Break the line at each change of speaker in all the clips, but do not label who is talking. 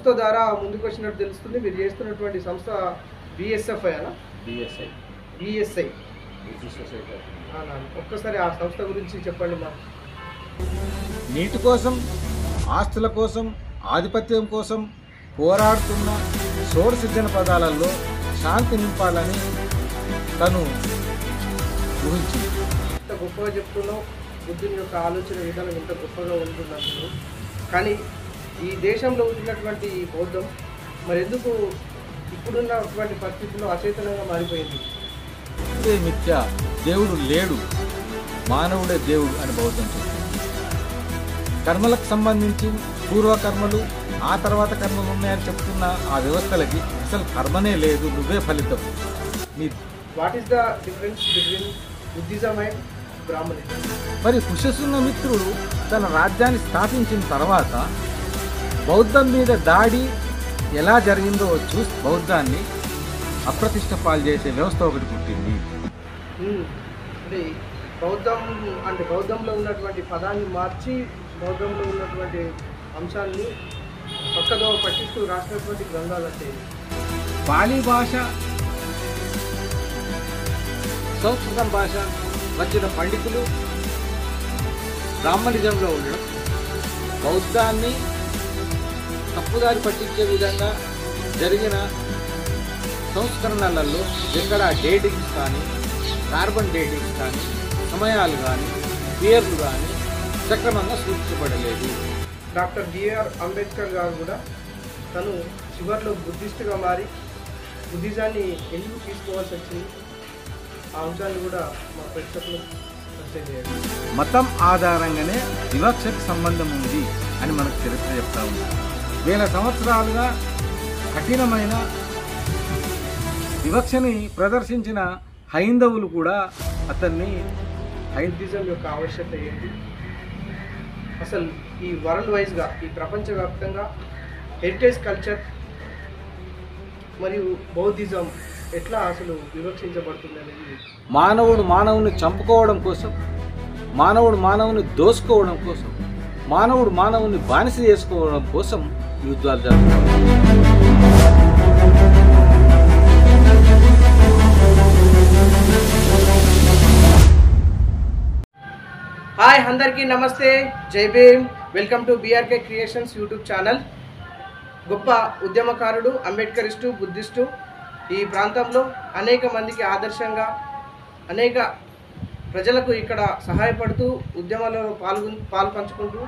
సంస్థ ద్వారా ముందుకు వచ్చినట్టు తెలుస్తుంది. మీరు చేస్తున్నటువంటి సంస్థ బిఎస్ఎఫ్ఐ అనా?
BSI
BSI
British society.
ఒక్కసారి ఆ సంస్థ గురించి చెప్పండి మా.
నీటి కోసం, ఆస్తుల కోసం, ఆధిపత్యం కోసం పోరాడుతున్న షోడశ పదాలలో శాంతి నింపాలని తను ఊహించింది.
ఇంత గొప్పగా చెప్తున్నావు, బుద్ధుని యొక్క ఆలోచన విధానం ఇంత గొప్పగా ఉంటున్నాను. కానీ ఈ దేశంలో ఉన్నటువంటి ఈ బౌద్ధం మరి ఎందుకు ఇప్పుడున్నటువంటి పరిస్థితుల్లో అచేతనంగా మారిపోయింది?
మిథ్య, దేవుడు లేడు, మానవుడే దేవుడు అని బౌద్ధం చెప్తుంది. కర్మలకు సంబంధించి పూర్వకర్మలు, ఆ తర్వాత కర్మలు ఉన్నాయని చెప్తున్న ఆ వ్యవస్థలకి అసలు కర్మనే లేదు, నువ్వే ఫలితం.
What is the difference between Buddhism and Brahminism?
మరి కుశసున్న మిత్రుడు తన రాజ్యాన్ని స్థాపించిన తర్వాత బౌద్ధం మీద దాడి ఎలా జరిగిందో చూసి బౌద్ధాన్ని అప్రతిష్ట పాలు చేసే వ్యవస్థ ఒకటి పుట్టింది.
అంటే బౌద్ధంలో ఉన్నటువంటి పదాన్ని మార్చి బౌద్ధంలో ఉన్నటువంటి అంశాన్ని పక్కదో పట్టిస్తూ రాసినటువంటి గ్రంథాలు అంటే
పాలీ భాష, సంస్కృతం భాష వచ్చిన పండితులు బ్రాహ్మణిజంలో ఉండడం, బౌద్ధాన్ని తప్పుదారి పట్టించే విధంగా జరిగిన సంస్కరణలలో ఎక్కడ డేటింగ్స్ కానీ, కార్బన్ డేటింగ్స్ కానీ, సమయాలు కానీ, పేర్లు కానీ సక్రమంగా సూచించబడలేదు.
డాక్టర్ బిఆర్ అంబేద్కర్ గారు కూడా తను చివరిలో బుద్ధిస్ట్గా మారి బుద్ధిజాన్ని ఎందుకు తీసుకోవాల్సి వచ్చింది, ఆ అంశాన్ని కూడా మా ప్రేక్షకులు పరిచయం చేయాలి.
మతం ఆధారంగానే వివక్షకు సంబంధం ఉంది అని మనకు చరిత్ర చెప్తా ఉంది. వేల సంవత్సరాలుగా కఠినమైన వివక్షని ప్రదర్శించిన హైందవులు కూడా అతన్ని
హైందిజం యొక్క ఆవశ్యకత ఏంటి, అసలు ఈ వరల్డ్ వైజ్గా ఈ ప్రపంచవ్యాప్తంగా హెరిటేజ్ కల్చర్ మరియు బౌద్ధిజం ఎట్లా అసలు వివక్షించబడుతుంది అనేది,
మానవుడు మానవుని చంపుకోవడం కోసం, మానవుడు మానవుని దోసుకోవడం కోసం, మానవుడు మానవుని బానిస చేసుకోవడం కోసం యుద్ధాలు జరుగుతాయి.
హాయ్ అందరికీ నమస్తే, Jai Bhim. Welcome to BRK creations YouTube channel. గొప్ప ఉద్యమకారుడు, అంబేద్కరిస్టు, బుద్ధిస్టు, ఈ ప్రాంతంలో అనేక మందికి ఆదర్శంగా అనేక ప్రజలకు ఇక్కడ సహాయపడుతూ ఉద్యమాలలో పాలు పంచుకుంటూ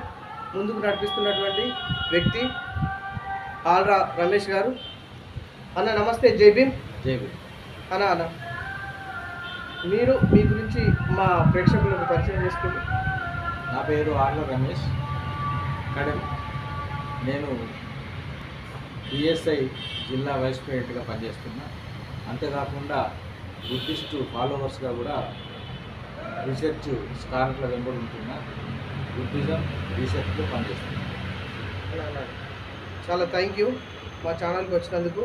ముందుకు నడిపిస్తున్నటువంటి వ్యక్తి ఆల్రా రమేష్ గారు. అన్న నమస్తే, జై భీమ్.
జై భీమ్.
అన్న మీరు మీ గురించి మా ప్రేక్షకులకు పరిచయం చేసుకుంటూ.
నా పేరు ఆర్ల రమేష్ కడెం. నేను బిఎస్ఐ జిల్లా వైస్ ప్రెసిడెంట్గా పనిచేస్తున్నా. అంతేకాకుండా బుద్ధిస్ట్ ఫాలోవర్స్గా కూడా రీసెర్చ్ స్కాలర్ల వెంబడి ఉంటున్నా. బుద్ధిజం రీసెర్చ్లో పనిచేస్తున్నా.
చాలా థ్యాంక్ యూ మా ఛానల్కి వచ్చినందుకు.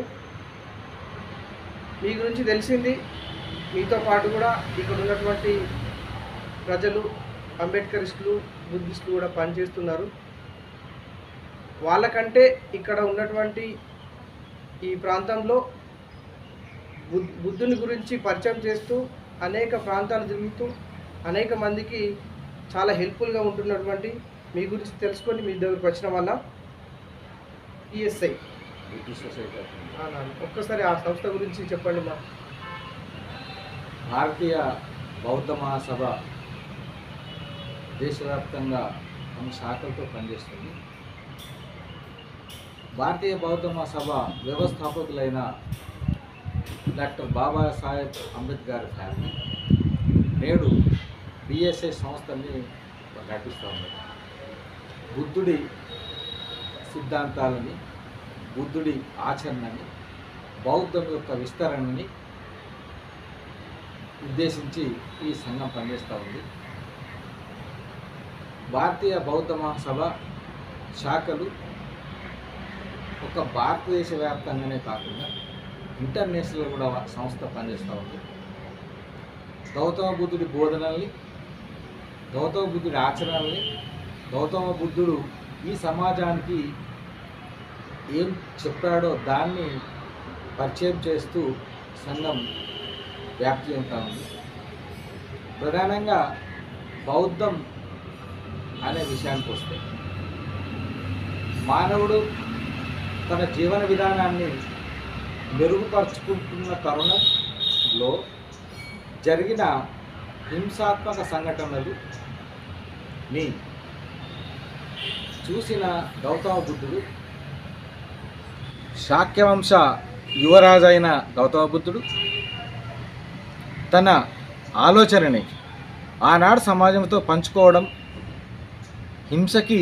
మీ గురించి తెలిసింది, మీతో పాటు కూడా ఇక్కడ ఉన్నటువంటి ప్రజలు, అంబేద్కరిస్టులు, బుద్ధిస్టులు కూడా పనిచేస్తున్నారు. వాళ్ళకంటే ఇక్కడ ఉన్నటువంటి ఈ ప్రాంతంలో బుద్ధుని గురించి పరిచయం చేస్తూ అనేక ప్రాంతాలు తిరుగుతూ అనేక మందికి చాలా హెల్ప్ఫుల్గా ఉంటున్నటువంటి మీ గురించి తెలుసుకొని మీ దగ్గరకు వచ్చిన వల్ల ఈఎస్ఐ
బ్రిటిష్ సొసైటీ.
ఒక్కసారి ఆ సంస్థ గురించి చెప్పండి మా.
భారతీయ బౌద్ధ మహాసభ దేశవ్యాప్తంగా తమ శాఖలతో పనిచేస్తుంది. భారతీయ బౌద్ధ మహాసభ వ్యవస్థాపకులైన డాక్టర్ బాబాసాహెబ్ అంబేద్కర్ ఫ్యామిలీ నేడు బిఎస్ఐ సంస్థని నడిపిస్తూ ఉన్నారు. బుద్ధుడి సిద్ధాంతాలని, బుద్ధుడి ఆచరణని, బౌద్ధం యొక్క విస్తరణని ఉద్దేశించి ఈ సంఘం పనిచేస్తూ ఉంది. భారతీయ బౌద్ధ మహాసభ శాఖలు ఒక భారతదేశ వ్యాప్తంగానే కాకుండా ఇంటర్నేషనల్ కూడా సంస్థ పనిచేస్తూ ఉంది. గౌతమ బుద్ధుడి బోధనల్ని, గౌతమ బుద్ధుడి ఆచరణల్ని, గౌతమ బుద్ధుడు ఈ సమాజానికి ఏం చెప్పాడో దాన్ని పరిచయం చేస్తూ సంఘం వ్యాప్తి చెందుతా ఉంది. ప్రధానంగా బౌద్ధం అనే విషయానికి వస్తే, మానవుడు తన జీవన విధానాన్ని మెరుగుపరుచుకుంటున్న తరుణంలో జరిగిన హింసాత్మక సంఘటనలని చూసిన గౌతమ బుద్ధుడు, శాక్యవంశ యువరాజు అయిన గౌతమ బుద్ధుడు తన ఆలోచనని ఆనాడు సమాజంతో పంచుకోవడం, హింసకి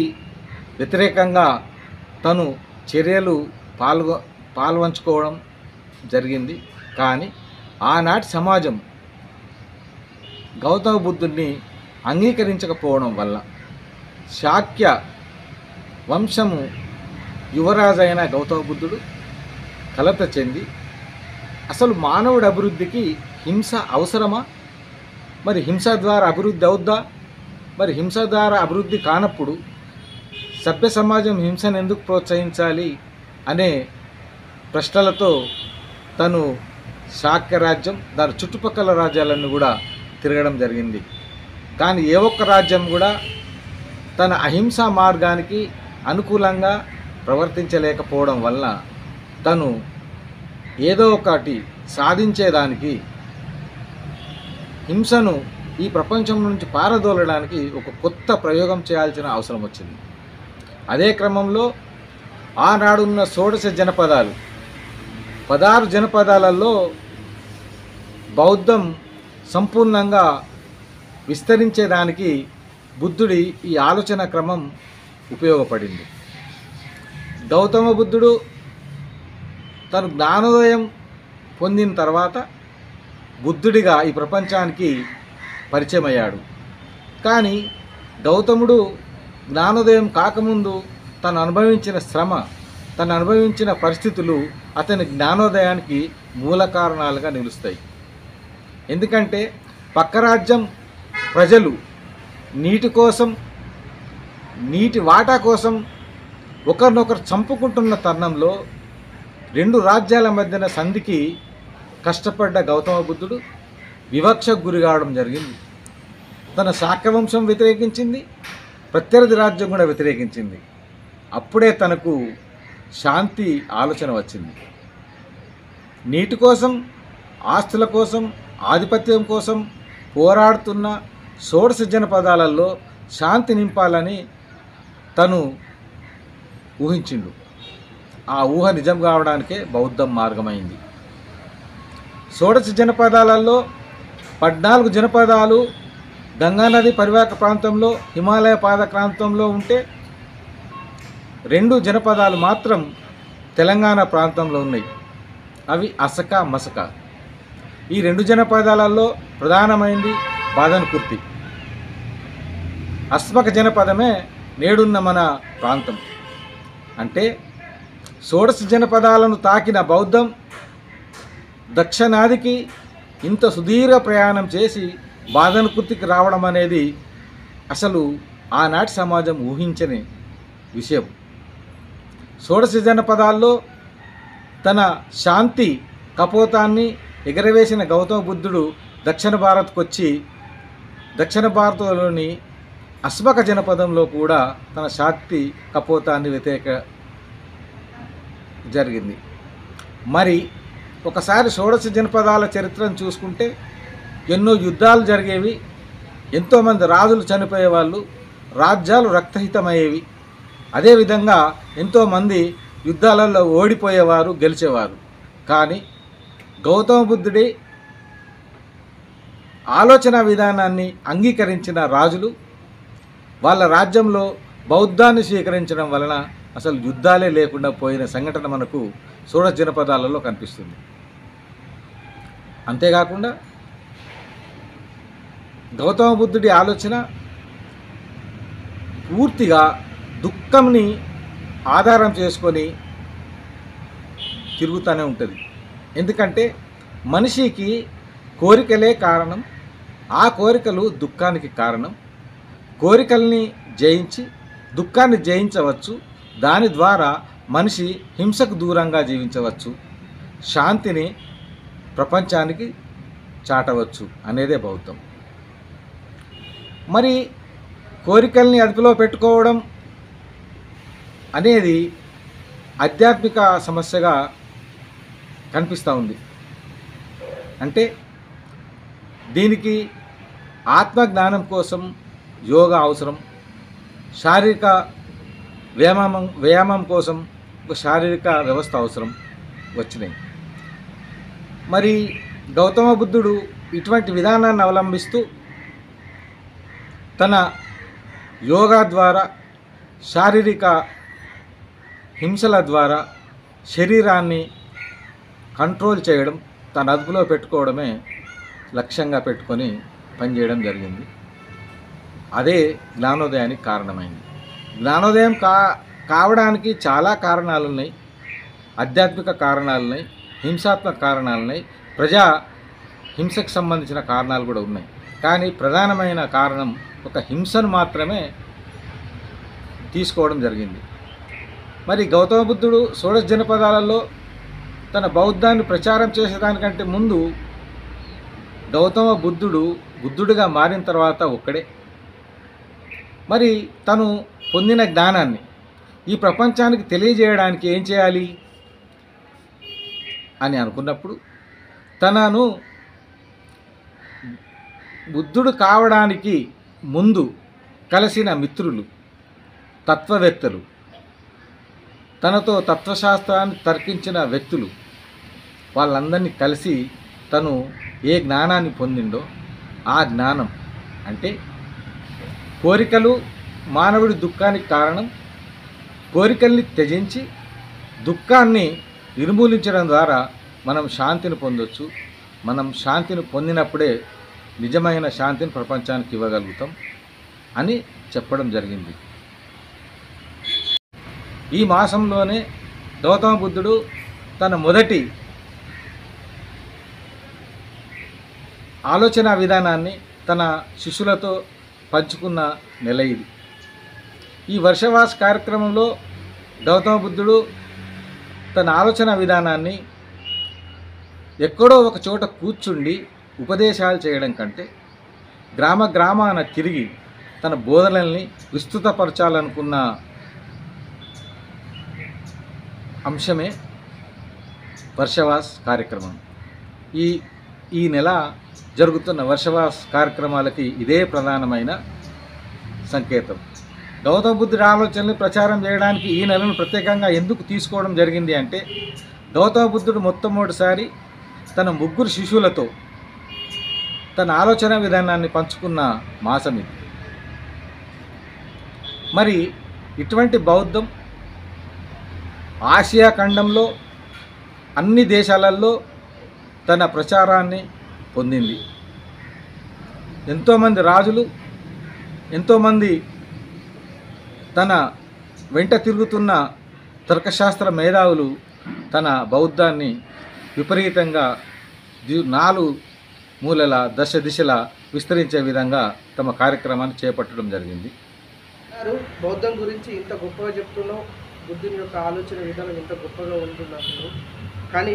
వ్యతిరేకంగా తను చర్యలు పాల్పంచుకోవడం జరిగింది. కానీ ఆనాటి సమాజం గౌతమ బుద్ధుడిని అంగీకరించకపోవడం వల్ల శాక్య వంశము యువరాజు అయిన గౌతమ బుద్ధుడు కలత చెంది, అసలు మానవుడి అభివృద్ధికి హింస అవసరమా, మరి హింస ద్వారా అభివృద్ధి అవుద్దా, మరి హింస ద్వారా అభివృద్ధి కానప్పుడు సభ్య సమాజం హింసను ఎందుకు ప్రోత్సహించాలి అనే ప్రశ్నలతో తను శాక్య రాజ్యం దాని చుట్టుపక్కల రాజ్యాలను కూడా తిరగడం జరిగింది. కానీ ఏ ఒక్క రాజ్యం కూడా తన అహింసా మార్గానికి అనుకూలంగా ప్రవర్తించలేకపోవడం వల్ల తను ఏదో ఒకటి సాధించేదానికి, హింసను ఈ ప్రపంచం నుంచి పారదోలడానికి ఒక కొత్త ప్రయోగం చేయాల్సిన అవసరం వచ్చింది. అదే క్రమంలో ఆనాడున్న 16 జనపదాలు, 16 జనపదాలలో బౌద్ధం సంపూర్ణంగా విస్తరించేదానికి బుద్ధుడి ఈ ఆలోచన క్రమం ఉపయోగపడింది. గౌతమ బుద్ధుడు తను జ్ఞానోదయం పొందిన తర్వాత బుద్ధుడిగా ఈ ప్రపంచానికి పరిచయం అయ్యాడు. కానీ గౌతముడు జ్ఞానోదయం కాకముందు తను అనుభవించిన శ్రమ, తను అనుభవించిన పరిస్థితులు అతని జ్ఞానోదయానికి మూల కారణాలుగా నిలుస్తాయి. ఎందుకంటే పక్క రాజ్యం ప్రజలు నీటి కోసం, నీటి వాటా కోసం ఒకరినొకరు చంపుకుంటున్న తరుణంలో 2 రాజ్యాల మధ్యన సంధికి కష్టపడ్డ గౌతమ బుద్ధుడు వివక్షకు గురి కావడం జరిగింది. తన శాక్యవంశం వ్యతిరేకించింది, ప్రత్యర్థి రాజ్యం కూడా వ్యతిరేకించింది. అప్పుడే తనకు శాంతి ఆలోచన వచ్చింది. నీటి కోసం, ఆస్తుల కోసం, ఆధిపత్యం కోసం పోరాడుతున్న 16 జనపదాలలో శాంతి నింపాలని తను ఊహించిండు. ఆ ఊహ నిజం కావడానికే బౌద్ధం మార్గమైంది. 16 జనపదాలలో 14 జనపదాలు గంగానది పరివాహక ప్రాంతంలో, హిమాలయ పాద ప్రాంతంలో ఉంటే 2 జనపదాలు మాత్రం తెలంగాణ ప్రాంతంలో ఉన్నాయి. అవి అసక, మసక. ఈ 2 జనపదాలలో ప్రధానమైంది బాదన్కుర్తి. అస్మక జనపదమే నేడున్న మన ప్రాంతం. అంటే 16 జనపదాలను తాకిన బౌద్ధం దక్షిణాదికి ఇంత సుదీర్ఘ ప్రయాణం చేసి బాదన్కుర్తికి రావడం అనేది అసలు ఆనాటి సమాజం ఊహించని విషయం. 16 జనపదాల్లో తన శాంతి కపోతాన్ని ఎగరవేసిన గౌతమ బుద్ధుడు దక్షిణ భారత్కు వచ్చి దక్షిణ భారత్లోని అస్మక జనపదంలో కూడా తన శాంతి కపోతాన్ని వ్యతిరేక జరిగింది. మరి ఒకసారి 16 జనపదాల చరిత్రను చూసుకుంటే ఎన్నో యుద్ధాలు జరిగేవి, ఎంతోమంది రాజులు చనిపోయేవాళ్ళు, రాజ్యాలు రక్తహితమయ్యేవి. అదేవిధంగా ఎంతోమంది యుద్ధాలలో ఓడిపోయేవారు, గెలిచేవారు. కానీ గౌతమ బుద్ధుడి ఆలోచన విధానాన్ని అంగీకరించిన రాజులు వాళ్ళ రాజ్యంలో బౌద్ధాన్ని స్వీకరించడం వలన అసలు యుద్ధాలే లేకుండా పోయిన సంఘటన మనకు 16 జనపదాలలో కనిపిస్తుంది. అంతేకాకుండా గౌతమ బుద్ధుడి ఆలోచన పూర్తిగా దుఃఖంని ఆధారం చేసుకొని తిరుగుతూనే ఉంటుంది. ఎందుకంటే మనిషికి కోరికలే కారణం, ఆ కోరికలు దుఃఖానికి కారణం. కోరికల్ని జయించి దుఃఖాన్ని జయించవచ్చు, దాని ద్వారా మనిషి హింసకు దూరంగా జీవించవచ్చు, శాంతిని ప్రపంచానికి చాటవచ్చు అనేదే బౌద్ధం. మరి కోరికల్ని అదుపులో పెట్టుకోవడం అనేది ఆధ్యాత్మిక సమస్యగా కనిపిస్తూ ఉంది. అంటే దీనికి ఆత్మజ్ఞానం కోసం యోగా అవసరం, శారీరక వ్యాయామం కోసం ఒక శారీరక వ్యవస్థ అవసరం వచ్చినాయి. మరి గౌతమ బుద్ధుడు ఇటువంటి విధానాన్ని అవలంబిస్తూ తన యోగా ద్వారా, శారీరక హింసల ద్వారా శరీరాన్ని కంట్రోల్ చేయడం, తన అదుపులో పెట్టుకోవడమే లక్ష్యంగా పెట్టుకొని పనిచేయడం జరిగింది. అదే జ్ఞానోదయానికి కారణమైంది. జ్ఞానోదయం కావడానికి చాలా కారణాలు ఉన్నాయి. ఆధ్యాత్మిక కారణాలు ఉన్నాయి, హింసాత్మక కారణాలు ఉన్నాయి, ప్రజా హింసకు సంబంధించిన కారణాలు కూడా ఉన్నాయి. కానీ ప్రధానమైన కారణం ఒక హింసను మాత్రమే తీసుకోవడం జరిగింది. మరి గౌతమ బుద్ధుడు షోడశ జనపదాలలో తన బౌద్ధాన్ని ప్రచారం చేసేదానికంటే ముందు గౌతమ బుద్ధుడుగా మారిన తర్వాత ఒక్కడే. మరి తను పొందిన జ్ఞానాన్ని ఈ ప్రపంచానికి తెలియజేయడానికి ఏం చేయాలి అని అనుకున్నప్పుడు తనను బుద్ధుడు కావడానికి ముందు కలిసిన మిత్రులు, తత్వవేత్తలు, తనతో తత్వశాస్త్రాన్ని తర్కించిన వ్యక్తులు, వాళ్ళందరినీ కలిసి తను ఏ జ్ఞానాన్ని పొందిండో ఆ జ్ఞానం అంటే కోరికలు మానవుడి దుఃఖానికి కారణం, కోరికల్ని త్యజించి దుఃఖాన్ని నిర్మూలించడం ద్వారా మనం శాంతిని పొందొచ్చు. మనం శాంతిని పొందినప్పుడే నిజమైన శాంతిని ప్రపంచానికి ఇవ్వగలుగుతాం అని చెప్పడం జరిగింది. ఈ మాసంలోనే గౌతమ బుద్ధుడు తన మొదటి ఆలోచన విధానాన్ని తన శిష్యులతో పంచుకున్న నెల ఇది. ఈ వర్షవాస కార్యక్రమంలో గౌతమ బుద్ధుడు తన ఆలోచన విధానాన్ని ఎక్కడో ఒక చోట కూర్చుండి ఉపదేశాలు చేయడం కంటే గ్రామాన తిరిగి తన బోధనల్ని విస్తృతపరచాలనుకున్న అంశమే వర్షవాస్ కార్యక్రమం. ఈ నెల జరుగుతున్న వర్షవాస్ కార్యక్రమాలకి ఇదే ప్రధానమైన సంకేతం. గౌతమ బుద్ధుడి ఆలోచనలు ప్రచారం చేయడానికి ఈ నెలను ప్రత్యేకంగా ఎందుకు తీసుకోవడం జరిగింది అంటే గౌతమ బుద్ధుడు మొట్టమొదటిసారి తన 3 శిష్యులతో తన ఆలోచన విధానాన్ని పంచుకున్న మాసం ఇది. మరి ఇటువంటి బౌద్ధం ఆసియా ఖండంలో అన్ని దేశాలలో తన ప్రచారాన్ని పొందింది. ఎంతోమంది రాజులు, ఎంతోమంది తన వెంట తిరుగుతున్న తర్కశాస్త్ర మేధావులు తన బౌద్ధాన్ని విపరీతంగా 4 మూలల దశ దిశల విస్తరించే విధంగా తమ కార్యక్రమాన్ని చేపట్టడం జరిగింది.
బౌద్ధం గురించి ఇంత గొప్పగా చెప్తున్నావు, బుద్ధుని యొక్క ఆలోచన విధానం ఇంత గొప్పగా ఉంటున్నారు. కానీ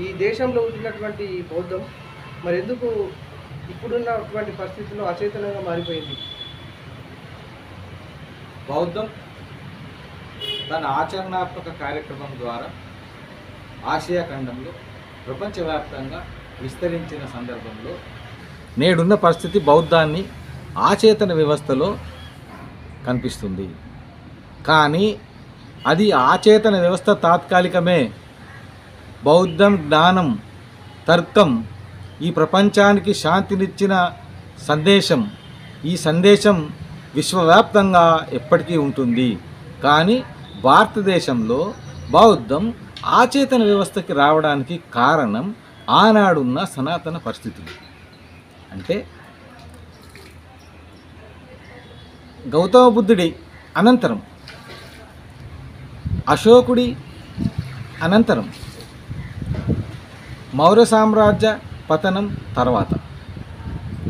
ఈ దేశంలో ఉంటున్నటువంటి ఈ బౌద్ధం మరి ఎందుకు ఇప్పుడున్నటువంటి పరిస్థితుల్లో అచేతనంగా మారిపోయింది?
బౌద్ధం తన ఆచరణాత్మక కార్యక్రమం ద్వారా ఆసియా ఖండంలో ప్రపంచవ్యాప్తంగా విస్తరించిన సందర్భంలో నేడున్న పరిస్థితి బౌద్ధాన్ని ఆచేతన వ్యవస్థలో కనిపిస్తుంది. కానీ అది ఆచేతన వ్యవస్థ తాత్కాలికమే. బౌద్ధం జ్ఞానం, తర్కం ఈ ప్రపంచానికి శాంతినిచ్చిన సందేశం. ఈ సందేశం విశ్వవ్యాప్తంగా ఎప్పటికీ ఉంటుంది. కానీ భారతదేశంలో బౌద్ధం ఆచేతన వ్యవస్థకి రావడానికి కారణం ఆనాడున్న సనాతన పరిస్థితులు. అంటే గౌతమ బుద్ధుడి అనంతరం, అశోకుడి అనంతరం, మౌర్య సామ్రాజ్య పతనం తర్వాత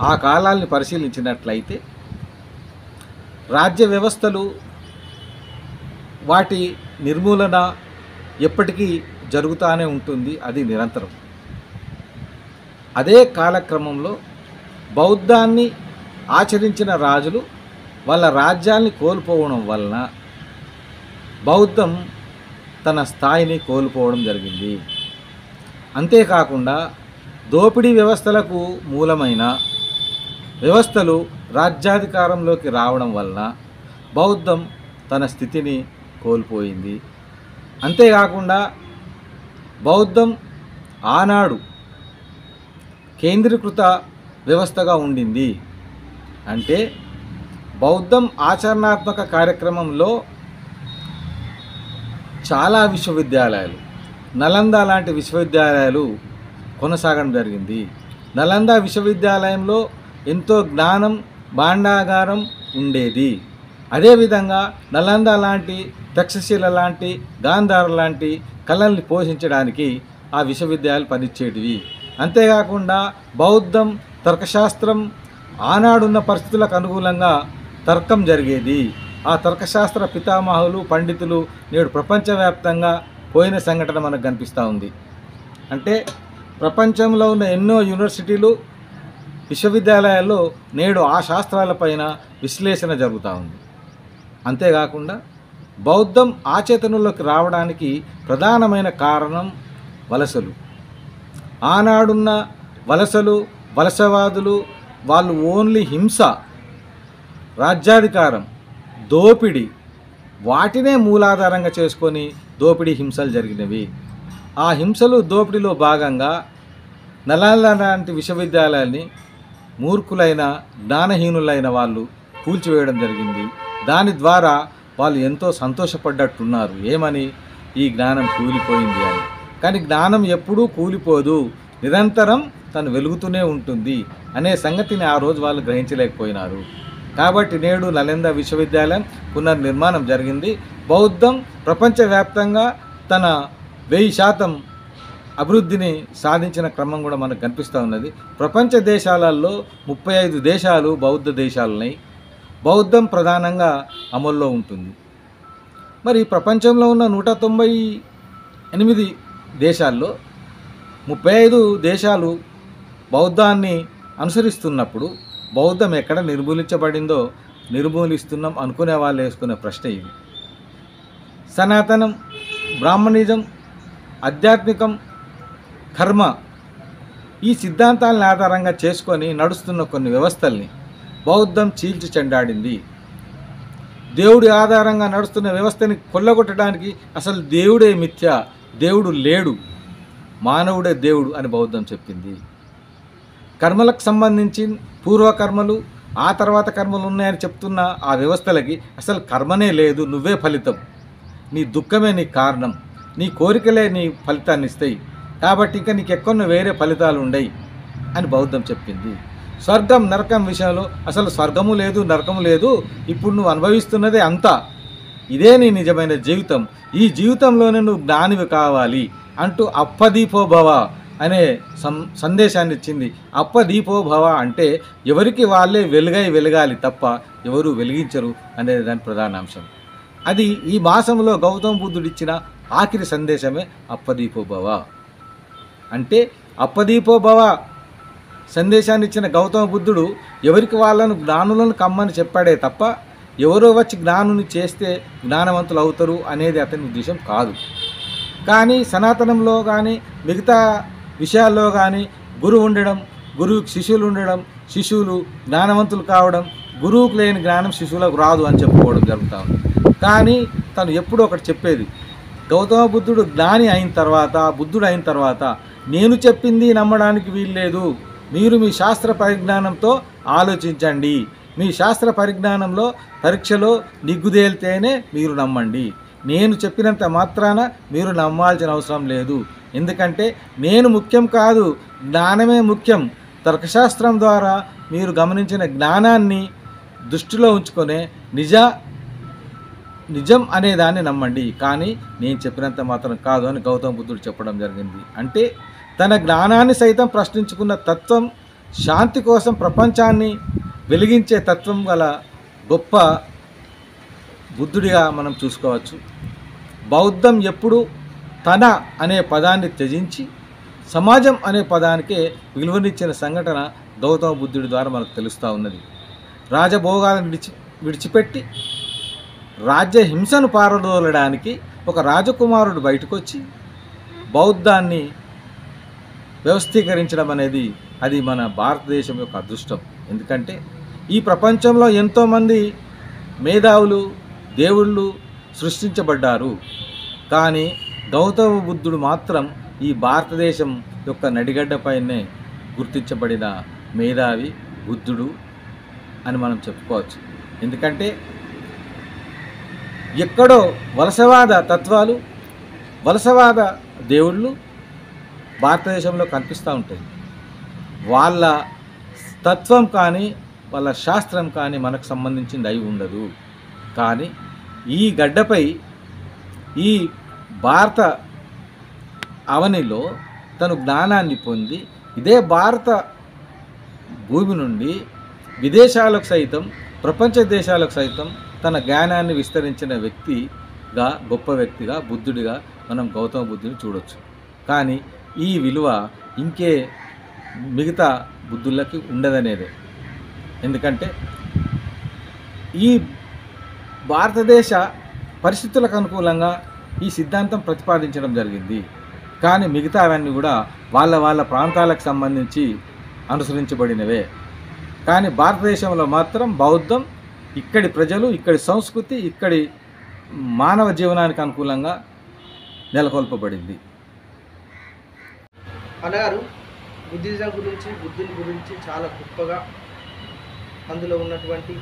ఆ కాలాల్ని పరిశీలించినట్లయితే రాజ్య వ్యవస్థలు వాటి నిర్మూలన ఎప్పటికీ జరుగుతూనే ఉంటుంది, అది నిరంతరం. అదే కాలక్రమంలో బౌద్ధాన్ని ఆచరించిన రాజులు వాళ్ళ రాజ్యాల్ని కోల్పోవడం వలన బౌద్ధం తన స్థాయిని కోల్పోవడం జరిగింది. అంతేకాకుండా దోపిడీ వ్యవస్థలకు మూలమైన వ్యవస్థలు రాజ్యాధికారంలోకి రావడం వలన బౌద్ధం తన స్థితిని కోల్పోయింది. అంతేకాకుండా బౌద్ధం ఆనాడు కేంద్రీకృత వ్యవస్థగా ఉండింది. అంటే బౌద్ధం ఆచరణాత్మక కార్యక్రమంలో చాలా విశ్వవిద్యాలయాలు, నలంద లాంటి విశ్వవిద్యాలయాలు కొనసాగడం జరిగింది. నలంద విశ్వవిద్యాలయంలో ఎంతో జ్ఞానం భాండాగారం ఉండేది. అదేవిధంగా నలంద లాంటి, తక్షశిల లాంటి, గాంధార లాంటి కళల్ని పోషించడానికి ఆ విశ్వవిద్యాలయాలు పనిచేటివి. అంతేకాకుండా బౌద్ధం, తర్కశాస్త్రం ఆనాడున్న పరిస్థితులకు అనుకూలంగా తర్కం జరిగేది. ఆ తర్కశాస్త్ర పితామహులు, పండితులు నేడు ప్రపంచవ్యాప్తంగా పోయిన సంఘటన మనకు కనిపిస్తూ ఉంది. అంటే ప్రపంచంలో ఉన్న ఎన్నో యూనివర్సిటీలు, విశ్వవిద్యాలయాల్లో నేడు ఆ శాస్త్రాలపైన విశ్లేషణ జరుగుతూ ఉంది. అంతేకాకుండా బౌద్ధం ఆచేతనంలోకి రావడానికి ప్రధానమైన కారణం వలసలు. ఆనాడున్న వలసలు, వలసవాదులు వాళ్ళు ఓన్లీ హింస, రాజ్యాధికారం, దోపిడీ వాటినే మూలాధారంగా చేసుకొని దోపిడీ హింసలు జరిగినవి. ఆ హింసలు, దోపిడీలో భాగంగా నలంద లాంటి విశ్వవిద్యాలయాల్ని మూర్ఖులైన, జ్ఞానహీనులైన వాళ్ళు కూల్చివేయడం జరిగింది. దాని ద్వారా వాళ్ళు ఎంతో సంతోషపడ్డట్టున్నారు. ఏమని? ఈ జ్ఞానం కూలిపోయింది అని. కానీ జ్ఞానం ఎప్పుడూ కూలిపోదు, నిరంతరం తను వెలుగుతూనే ఉంటుంది అనే సంగతిని ఆ రోజు వాళ్ళు గ్రహించలేకపోయినారు. కాబట్టి నేడు నలంద విశ్వవిద్యాలయం పునర్నిర్మాణం జరిగింది. బౌద్ధం ప్రపంచవ్యాప్తంగా తన 1000% అభివృద్ధిని సాధించిన క్రమం కూడా మనకు కనిపిస్తూ ఉన్నది. ప్రపంచ దేశాలలో 35 దేశాలు బౌద్ధ దేశాలున్నాయి. బౌద్ధం ప్రధానంగా అమల్లో ఉంటుంది. మరి ప్రపంచంలో ఉన్న 198 దేశాల్లో 35 దేశాలు బౌద్ధాన్ని అనుసరిస్తున్నప్పుడు బౌద్ధం ఎక్కడ నిర్మూలించబడిందో, నిర్మూలిస్తున్నాం అనుకునే వాళ్ళు వేసుకునే ప్రశ్న ఇది. సనాతనం, బ్రాహ్మణిజం, ఆధ్యాత్మికం, కర్మ ఈ సిద్ధాంతాలను ఆధారంగా చేసుకొని నడుస్తున్న కొన్ని వ్యవస్థల్ని బౌద్ధం చీల్చి చెండాడింది. దేవుడి ఆధారంగా నడుస్తున్న వ్యవస్థని కొల్లగొట్టడానికి అసలు దేవుడే మిథ్య, దేవుడు లేడు, మానవుడే దేవుడు అని బౌద్ధం చెప్పింది. కర్మలకు సంబంధించి పూర్వకర్మలు, ఆ తర్వాత కర్మలు ఉన్నాయని చెప్తున్న ఆ వ్యవస్థలకి అసలు కర్మనే లేదు, నువ్వే ఫలితం, నీ దుఃఖమే నీ కారణం, నీ కోరికలే నీ ఫలితాన్ని ఇస్తాయి, కాబట్టి ఇంకా నీకు ఎక్కడో వేరే ఫలితాలు ఉండయి అని బౌద్ధం చెప్పింది. స్వర్గం నరకం విషయంలో అసలు స్వర్గము లేదు, నరకము లేదు, ఇప్పుడు నువ్వు అనుభవిస్తున్నదే అంతా, ఇదే నీ నిజమైన జీవితం, ఈ జీవితంలోనే నువ్వు జ్ఞానివి కావాలి అంటూ అప్పదీపోభవ అనే సందేశాన్ని ఇచ్చింది. అప్పదీపోభవ అంటే ఎవరికి వాళ్ళే వెలగాలి తప్ప ఎవరు వెలిగించరు అనేది దాని ప్రధాన అంశం. అది ఈ మాసంలో గౌతమ బుద్ధుడు ఇచ్చిన ఆఖరి సందేశమే అప్పదీపోభవ. అంటే అప్పదీపోభవ సందేశాన్ని ఇచ్చిన గౌతమ బుద్ధుడు ఎవరికి వాళ్ళను జ్ఞానులను కమ్మని చెప్పాడే తప్ప ఎవరో వచ్చి జ్ఞానుని చేస్తే జ్ఞానవంతులు అవుతారు అనేది అతని ఉద్దేశం కాదు. కానీ సనాతనంలో కానీ మిగతా విషయాల్లో కానీ గురువు ఉండడం, గురువుకి శిష్యులు ఉండడం, శిష్యులు జ్ఞానవంతులు కావడం, గురువుకు లేని జ్ఞానం శిష్యులకు రాదు అని చెప్పుకోవడం జరుగుతూ ఉంది. కానీ తను ఎప్పుడూ ఒకటి చెప్పేది, గౌతమ బుద్ధుడు జ్ఞాని అయిన తర్వాత, బుద్ధుడు అయిన తర్వాత నేను చెప్పింది నమ్మడానికి వీల్లేదు, మీరు మీ శాస్త్ర పరిజ్ఞానంతో ఆలోచించండి, మీ శాస్త్ర పరిజ్ఞానంలో పరీక్షలో నిగ్గుదేల్తేనే మీరు నమ్మండి, నేను చెప్పినంత మాత్రాన మీరు నమ్మాల్సిన అవసరం లేదు, ఎందుకంటే నేను ముఖ్యం కాదు, జ్ఞానమే ముఖ్యం, తర్కశాస్త్రం ద్వారా మీరు గమనించిన జ్ఞానాన్ని దృష్టిలో ఉంచుకొనే నిజం అనేదాన్ని నమ్మండి, కానీ నేను చెప్పినంత మాత్రం కాదు అని గౌతమ బుద్ధుడు చెప్పడం జరిగింది. అంటే తన జ్ఞానాన్ని సైతం ప్రశ్నించుకున్న తత్వం, శాంతి కోసం ప్రపంచాన్ని వెలిగించే తత్వం గల గొప్ప బుద్ధుడిగా మనం చూసుకోవచ్చు. బౌద్ధం ఎప్పుడు తన అనే పదాన్ని త్యజించి సమాజం అనే పదానికే విలువనిచ్చిన సంఘటన గౌతమ బుద్ధుడి ద్వారా మనకు తెలుస్తూ ఉన్నది. రాజభోగాలను విడిచిపెట్టి రాజ్య హింసను పారదోలడానికి ఒక రాజకుమారుడు బయటకు వచ్చి బౌద్ధాన్ని వ్యవస్థీకరించడం అనేది అది మన భారతదేశం యొక్క అదృష్టం. ఎందుకంటే ఈ ప్రపంచంలో ఎంతోమంది మేధావులు దేవుళ్ళు సృష్టించబడ్డారు, కానీ గౌతమ బుద్ధుడు మాత్రం ఈ భారతదేశం యొక్క నడిగడ్డపైనే గుర్తించబడిన మేధావి బుద్ధుడు అని మనం చెప్పుకోవచ్చు. ఎందుకంటే ఎక్కడో వలసవాద తత్వాలు, వలసవాద దేవుళ్ళు భారతదేశంలో కనిపిస్తూ ఉంటాయి. వాళ్ళ తత్వం కానీ వాళ్ళ శాస్త్రం కానీ మనకు సంబంధించింది అయి ఉండదు. కానీ ఈ గడ్డపై ఈ భారత అవనిలో తను జ్ఞానాన్ని పొంది ఇదే భారత భూమి నుండి విదేశాలకు సైతం ప్రపంచ దేశాలకు సైతం తన జ్ఞానాన్ని విస్తరించిన వ్యక్తిగా, గొప్ప వ్యక్తిగా, బుద్ధుడిగా మనం గౌతమ బుద్ధుని చూడవచ్చు. కానీ ఈ విలువ ఇంకే మిగతా బుద్ధులకి ఉండదనేదే. ఎందుకంటే ఈ భారతదేశ పరిస్థితులకు అనుకూలంగా ఈ సిద్ధాంతం ప్రతిపాదించడం జరిగింది. కానీ మిగతా అవన్నీ కూడా వాళ్ళ ప్రాంతాలకు సంబంధించి అనుసరించబడినవే. కానీ భారతదేశంలో మాత్రం బౌద్ధం ఇక్కడి ప్రజలు, ఇక్కడి సంస్కృతి, ఇక్కడి మానవ జీవనానికి అనుకూలంగా నెలకొల్పబడింది.
అన్నగారు బుద్ధిజం గురించి, బుద్ధుని గురించి చాలా గొప్పగా అందులో ఉన్నటువంటి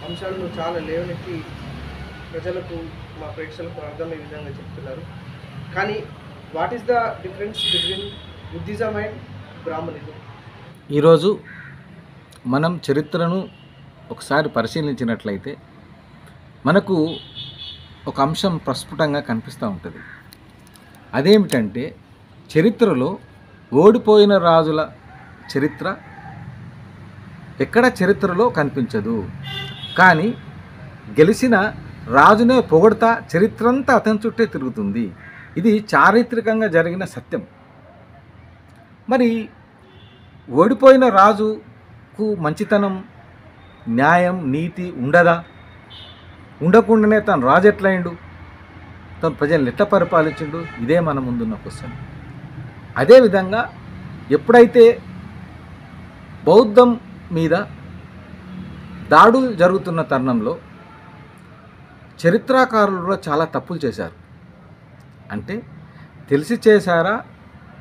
అంశాలను చాలా లేవనెత్తి ప్రజలకు, మా ప్రేక్షకులకు అర్థమయ్యే విధంగా చెప్తున్నారు. కానీ what is the difference between Buddhism and Brahminism?
ఈరోజు మనం చరిత్రను ఒకసారి పరిశీలించినట్లయితే మనకు ఒక అంశం ప్రస్ఫుటంగా కనిపిస్తూ ఉంటుంది. అదేమిటంటే చరిత్రలో ఓడిపోయిన రాజుల చరిత్ర ఎక్కడ చరిత్రలో కనిపించదు, కానీ గెలిచిన రాజునే పొగడతా చరిత్రంతా అతని చుట్టే తిరుగుతుంది. ఇది చారిత్రకంగా జరిగిన సత్యం. మరి ఓడిపోయిన రాజుకు మంచితనం, న్యాయం, నీతి ఉండదా? ఉండకుండానే తను రాజు ఎట్లయిండు, తను ప్రజలను ఎట్లా పరిపాలించిండు? ఇదే మన ముందున్న క్వశ్చన్. అదేవిధంగా ఎప్పుడైతే బౌద్ధం మీద దాడులు జరుగుతున్న తరుణంలో చరిత్రకారులు కూడా చాలా తప్పులు చేశారు. అంటే తెలిసి చేశారా,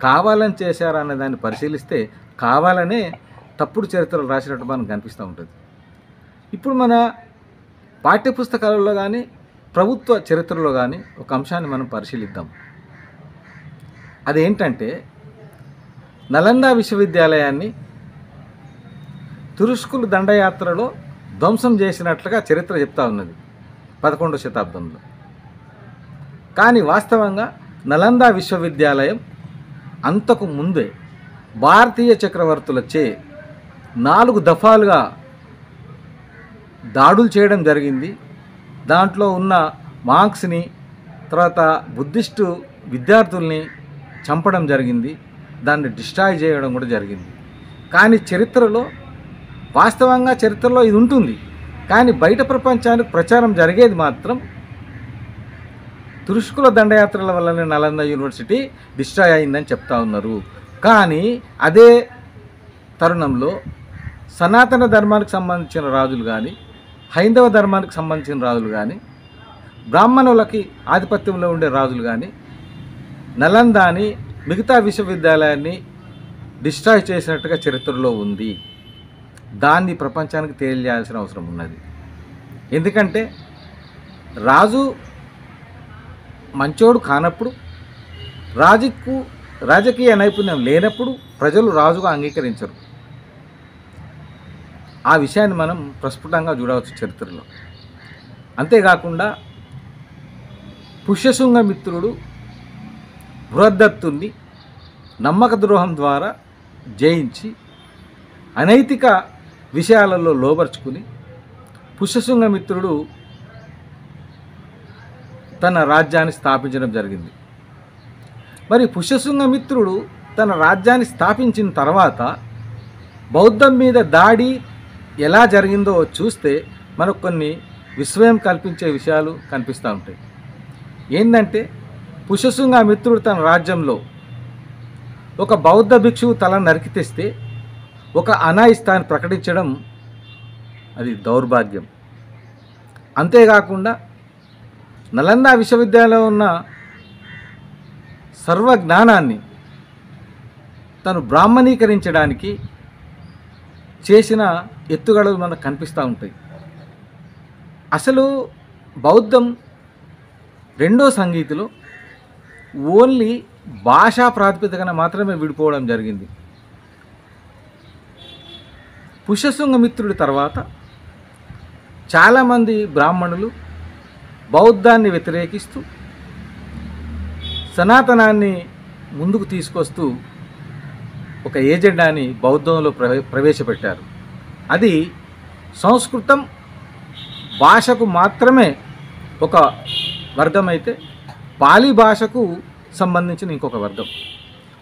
కావాలని చేశారా అనే దాన్ని పరిశీలిస్తే కావాలనే తప్పుడు చరిత్రలు రాసినట్టు మనకు కనిపిస్తూ ఉంటుంది. ఇప్పుడు మన పాఠ్యపుస్తకాలలో కానీ ప్రభుత్వ చరిత్రలో కానీ ఒక అంశాన్ని మనం పరిశీలిద్దాం. అదేంటంటే నలంద విశ్వవిద్యాలయాన్ని తురుష్కులు దండయాత్రలో ధ్వంసం చేసినట్లుగా చరిత్ర చెప్తా ఉన్నది 11వ శతాబ్దంలో. కానీ వాస్తవంగా నలంద విశ్వవిద్యాలయం అంతకు ముందే భారతీయ చక్రవర్తులచే 4 దఫాలుగా దాడులు చేయడం జరిగింది. దాంట్లో ఉన్న మాంక్స్ని, తర్వాత బుద్ధిస్టు విద్యార్థుల్ని చంపడం జరిగింది, దాన్ని డిస్ట్రాయ్ చేయడం కూడా జరిగింది. కానీ చరిత్రలో వాస్తవంగా చరిత్రలో ఇది ఉంటుంది, కానీ బయట ప్రపంచానికి ప్రచారం జరిగేది మాత్రం తురుష్కుల దండయాత్రల వల్లనే నలంద యూనివర్సిటీ డిస్ట్రాయ్ అయిందని చెప్తా ఉన్నారు. కానీ అదే తరుణంలో సనాతన ధర్మానికి సంబంధించిన రాజులు కానీ, హైందవ ధర్మానికి సంబంధించిన రాజులు కానీ, బ్రాహ్మణులకి ఆధిపత్యంలో ఉండే రాజులు కానీ నలందాని, మిగతా విశ్వవిద్యాలయాన్ని డిస్ట్రాయ్ చేసినట్టుగా చరిత్రలో ఉంది. దాన్ని ప్రపంచానికి తెలియజేయాల్సిన అవసరం ఉన్నది. ఎందుకంటే రాజు మంచోడు కానప్పుడు, రాజకీయ నైపుణ్యం లేనప్పుడు ప్రజలు రాజుగా అంగీకరించరు. ఆ విషయాన్ని మనం ప్రస్ఫుటంగా చూడవచ్చు చరిత్రలో. అంతేకాకుండా పుష్యశృంగమిత్రుడు బృహద్దత్తుని నమ్మక ద్రోహం ద్వారా జయించి అనైతిక విషయాలలో లోబర్చుకుని పుష్యశృంగమిత్రుడు తన రాజ్యాన్ని స్థాపించడం జరిగింది. మరి పుష్యశృంగమిత్రుడు తన రాజ్యాన్ని స్థాపించిన తర్వాత బౌద్ధం మీద దాడి ఎలా జరిగిందో చూస్తే మనకు కొన్ని విస్మయం కల్పించే విషయాలు కనిపిస్తూ ఉంటాయి. ఏంటంటే పుష్యశృంగమిత్రుడు తన రాజ్యంలో ఒక బౌద్ధ భిక్షువు తల నరికి తెస్తే ఒక అనాయిస్తాన్ని ప్రకటించడం అది దౌర్భాగ్యం. అంతేకాకుండా నలంద విశ్వవిద్యాలయంలో ఉన్న సర్వజ్ఞానాన్ని తను బ్రాహ్మణీకరించడానికి చేసిన ఎత్తుగడలు మనకు కనిపిస్తూ ఉంటాయి. అసలు బౌద్ధం రెండో సంగీతిలో ఓన్లీ భాషా ప్రాతిపదికన మాత్రమే విడిపోవడం జరిగింది. పుష్యశృంగమిత్రుడి తర్వాత చాలామంది బ్రాహ్మణులు బౌద్ధాన్ని వ్యతిరేకిస్తూ సనాతనాన్ని ముందుకు తీసుకొస్తూ ఒక ఏజెండాని బౌద్ధంలో ప్రవేశపెట్టారు. అది సంస్కృతం భాషకు మాత్రమే ఒక వర్గం అయితే పాలీ భాషకు సంబంధించిన ఇంకొక వర్గం.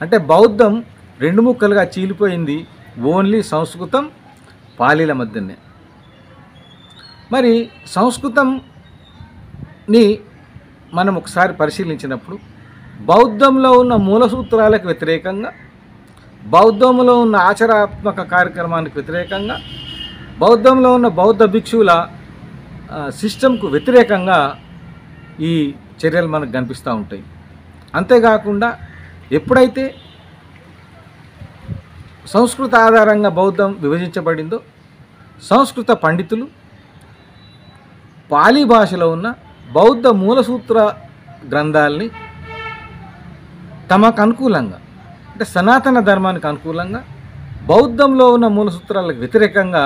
అంటే బౌద్ధం రెండు ముక్కలుగా చీలిపోయింది ఓన్లీ సంస్కృతం పాలీల మధ్యనే. మరి సంస్కృతంని మనం ఒకసారి పరిశీలించినప్పుడు బౌద్ధంలో ఉన్న మూల సూత్రాలకు వ్యతిరేకంగా, బౌద్ధంలో ఉన్న ఆచరణాత్మక కార్యక్రమానికి వ్యతిరేకంగా, బౌద్ధంలో ఉన్న బౌద్ధ భిక్షువుల సిస్టంకు వ్యతిరేకంగా ఈ చర్యలు మనకు కనిపిస్తూ ఉంటాయి. అంతేకాకుండా ఎప్పుడైతే సంస్కృత ఆధారంగా బౌద్ధం విభజించబడిందో సంస్కృత పండితులు పాలీ భాషలో ఉన్న బౌద్ధ మూలసూత్ర గ్రంథాలని తమకు అనుకూలంగా, అంటే సనాతన ధర్మానికి అనుకూలంగా బౌద్ధంలో ఉన్న మూలసూత్రాలకు వ్యతిరేకంగా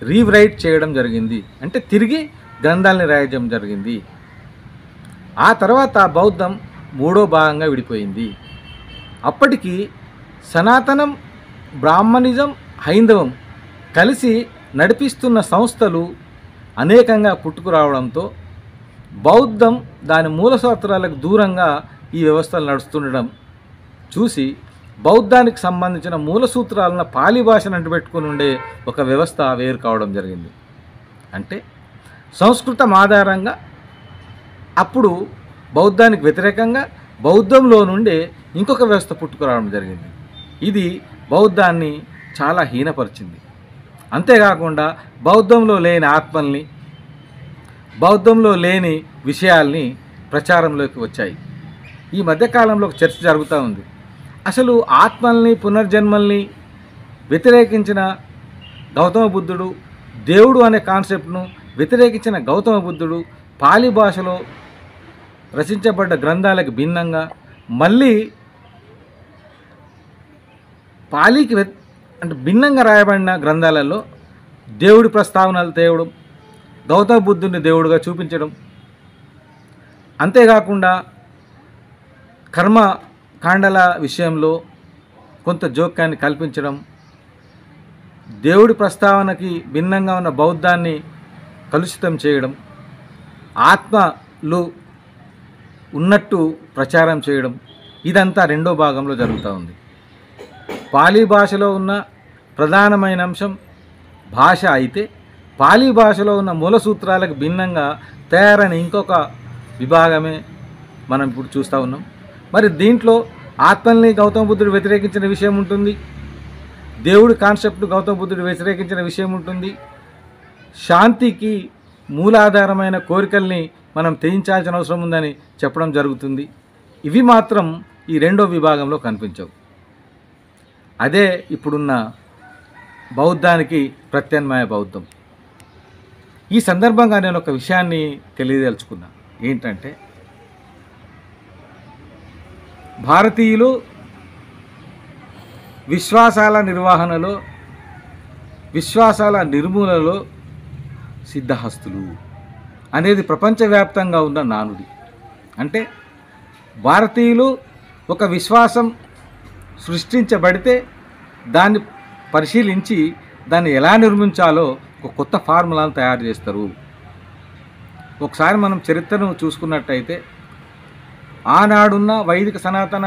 రీరైట్ చేయడం జరిగింది. అంటే తిరిగి గ్రంథాలని రాయడం జరిగింది. ఆ తర్వాత బౌద్ధం మూడో భాగంగా విడిపోయింది. అప్పటికి సనాతనం, బ్రాహ్మణిజం, హైందవం కలిసి నడిపిస్తున్న సంస్థలు అనేకంగా పుట్టుకురావడంతో బౌద్ధం దాని మూలసూత్రాలకు దూరంగా ఈ వ్యవస్థలు నడుస్తుండడం చూసి బౌద్ధానికి సంబంధించిన మూలసూత్రాలను పాలీ భాషను అంటుపెట్టుకుని ఉండే ఒక వ్యవస్థ వేరు కావడం జరిగింది. అంటే సంస్కృతం ఆధారంగా అప్పుడు బౌద్ధానికి వ్యతిరేకంగా బౌద్ధంలో నుండే ఇంకొక వ్యవస్థ పుట్టుకురావడం జరిగింది. ఇది బౌద్ధాన్ని చాలా హీనపరిచింది. అంతేకాకుండా బౌద్ధంలో లేని ఆత్మల్ని, బౌద్ధంలో లేని విషయాల్ని ప్రచారంలోకి వచ్చాయి. ఈ మధ్యకాలంలో ఒక చర్చ జరుగుతూ ఉంది. అసలు ఆత్మల్ని, పునర్జన్మల్ని వ్యతిరేకించిన గౌతమ బుద్ధుడు, దేవుడు అనే కాన్సెప్ట్ను వ్యతిరేకించిన గౌతమ బుద్ధుడు పాలీ భాషలో రచించబడ్డ గ్రంథాలకు భిన్నంగా మళ్ళీ పాలీకి అంటే భిన్నంగా రాయబడిన గ్రంథాలలో దేవుడి ప్రస్తావనలు తేవడం, గౌతమ బుద్ధుడిని దేవుడిగా చూపించడం, అంతేకాకుండా కర్మ కాండల విషయంలో కొంత జోక్యాన్ని కల్పించడం, దేవుడి ప్రస్తావనకి భిన్నంగా ఉన్న బౌద్ధాన్ని కలుషితం చేయడం, ఆత్మలు ఉన్నట్టు ప్రచారం చేయడం, ఇదంతా రెండో భాగంలో జరుగుతూ ఉంది. పాలీ భాషలో ఉన్న ప్రధానమైన అంశం భాష అయితే పాలీ భాషలో ఉన్న మూల సూత్రాలకు భిన్నంగా తయారైన ఇంకొక విభాగమే మనం ఇప్పుడు చూస్తూ ఉన్నాం. మరి దీంట్లో ఆత్మల్ని గౌతమ బుద్ధుడు వ్యతిరేకించిన విషయం ఉంటుంది, దేవుడి కాన్సెప్ట్ గౌతమ బుద్ధుడు వ్యతిరేకించిన విషయం ఉంటుంది, శాంతికి మూలాధారమైన కోరికల్ని మనం త్యజించాల్సిన అవసరం ఉందని చెప్పడం జరుగుతుంది. ఇవి మాత్రం ఈ రెండో విభాగంలో కనిపించవు. అదే ఇప్పుడున్న బౌద్ధానికి ప్రత్యామ్నాయ బౌద్ధం. ఈ సందర్భంగా నేను ఒక విషయాన్ని తెలియదలుచుకున్నా. ఏంటంటే భారతీయులు విశ్వాసాల నిర్వహణలో, విశ్వాసాల నిర్మూలనలో సిద్ధహస్తులు అనేది ప్రపంచవ్యాప్తంగా ఉన్న నానుడి. అంటే భారతీయులు ఒక విశ్వాసం సృష్టించబడితే దాన్ని పరిశీలించి దాన్ని ఎలా నిర్మించాలో ఒక కొత్త ఫార్ములాను తయారు చేస్తారు. ఒకసారి మనం చరిత్రను చూసుకున్నట్టయితే ఆనాడున్న వైదిక సనాతన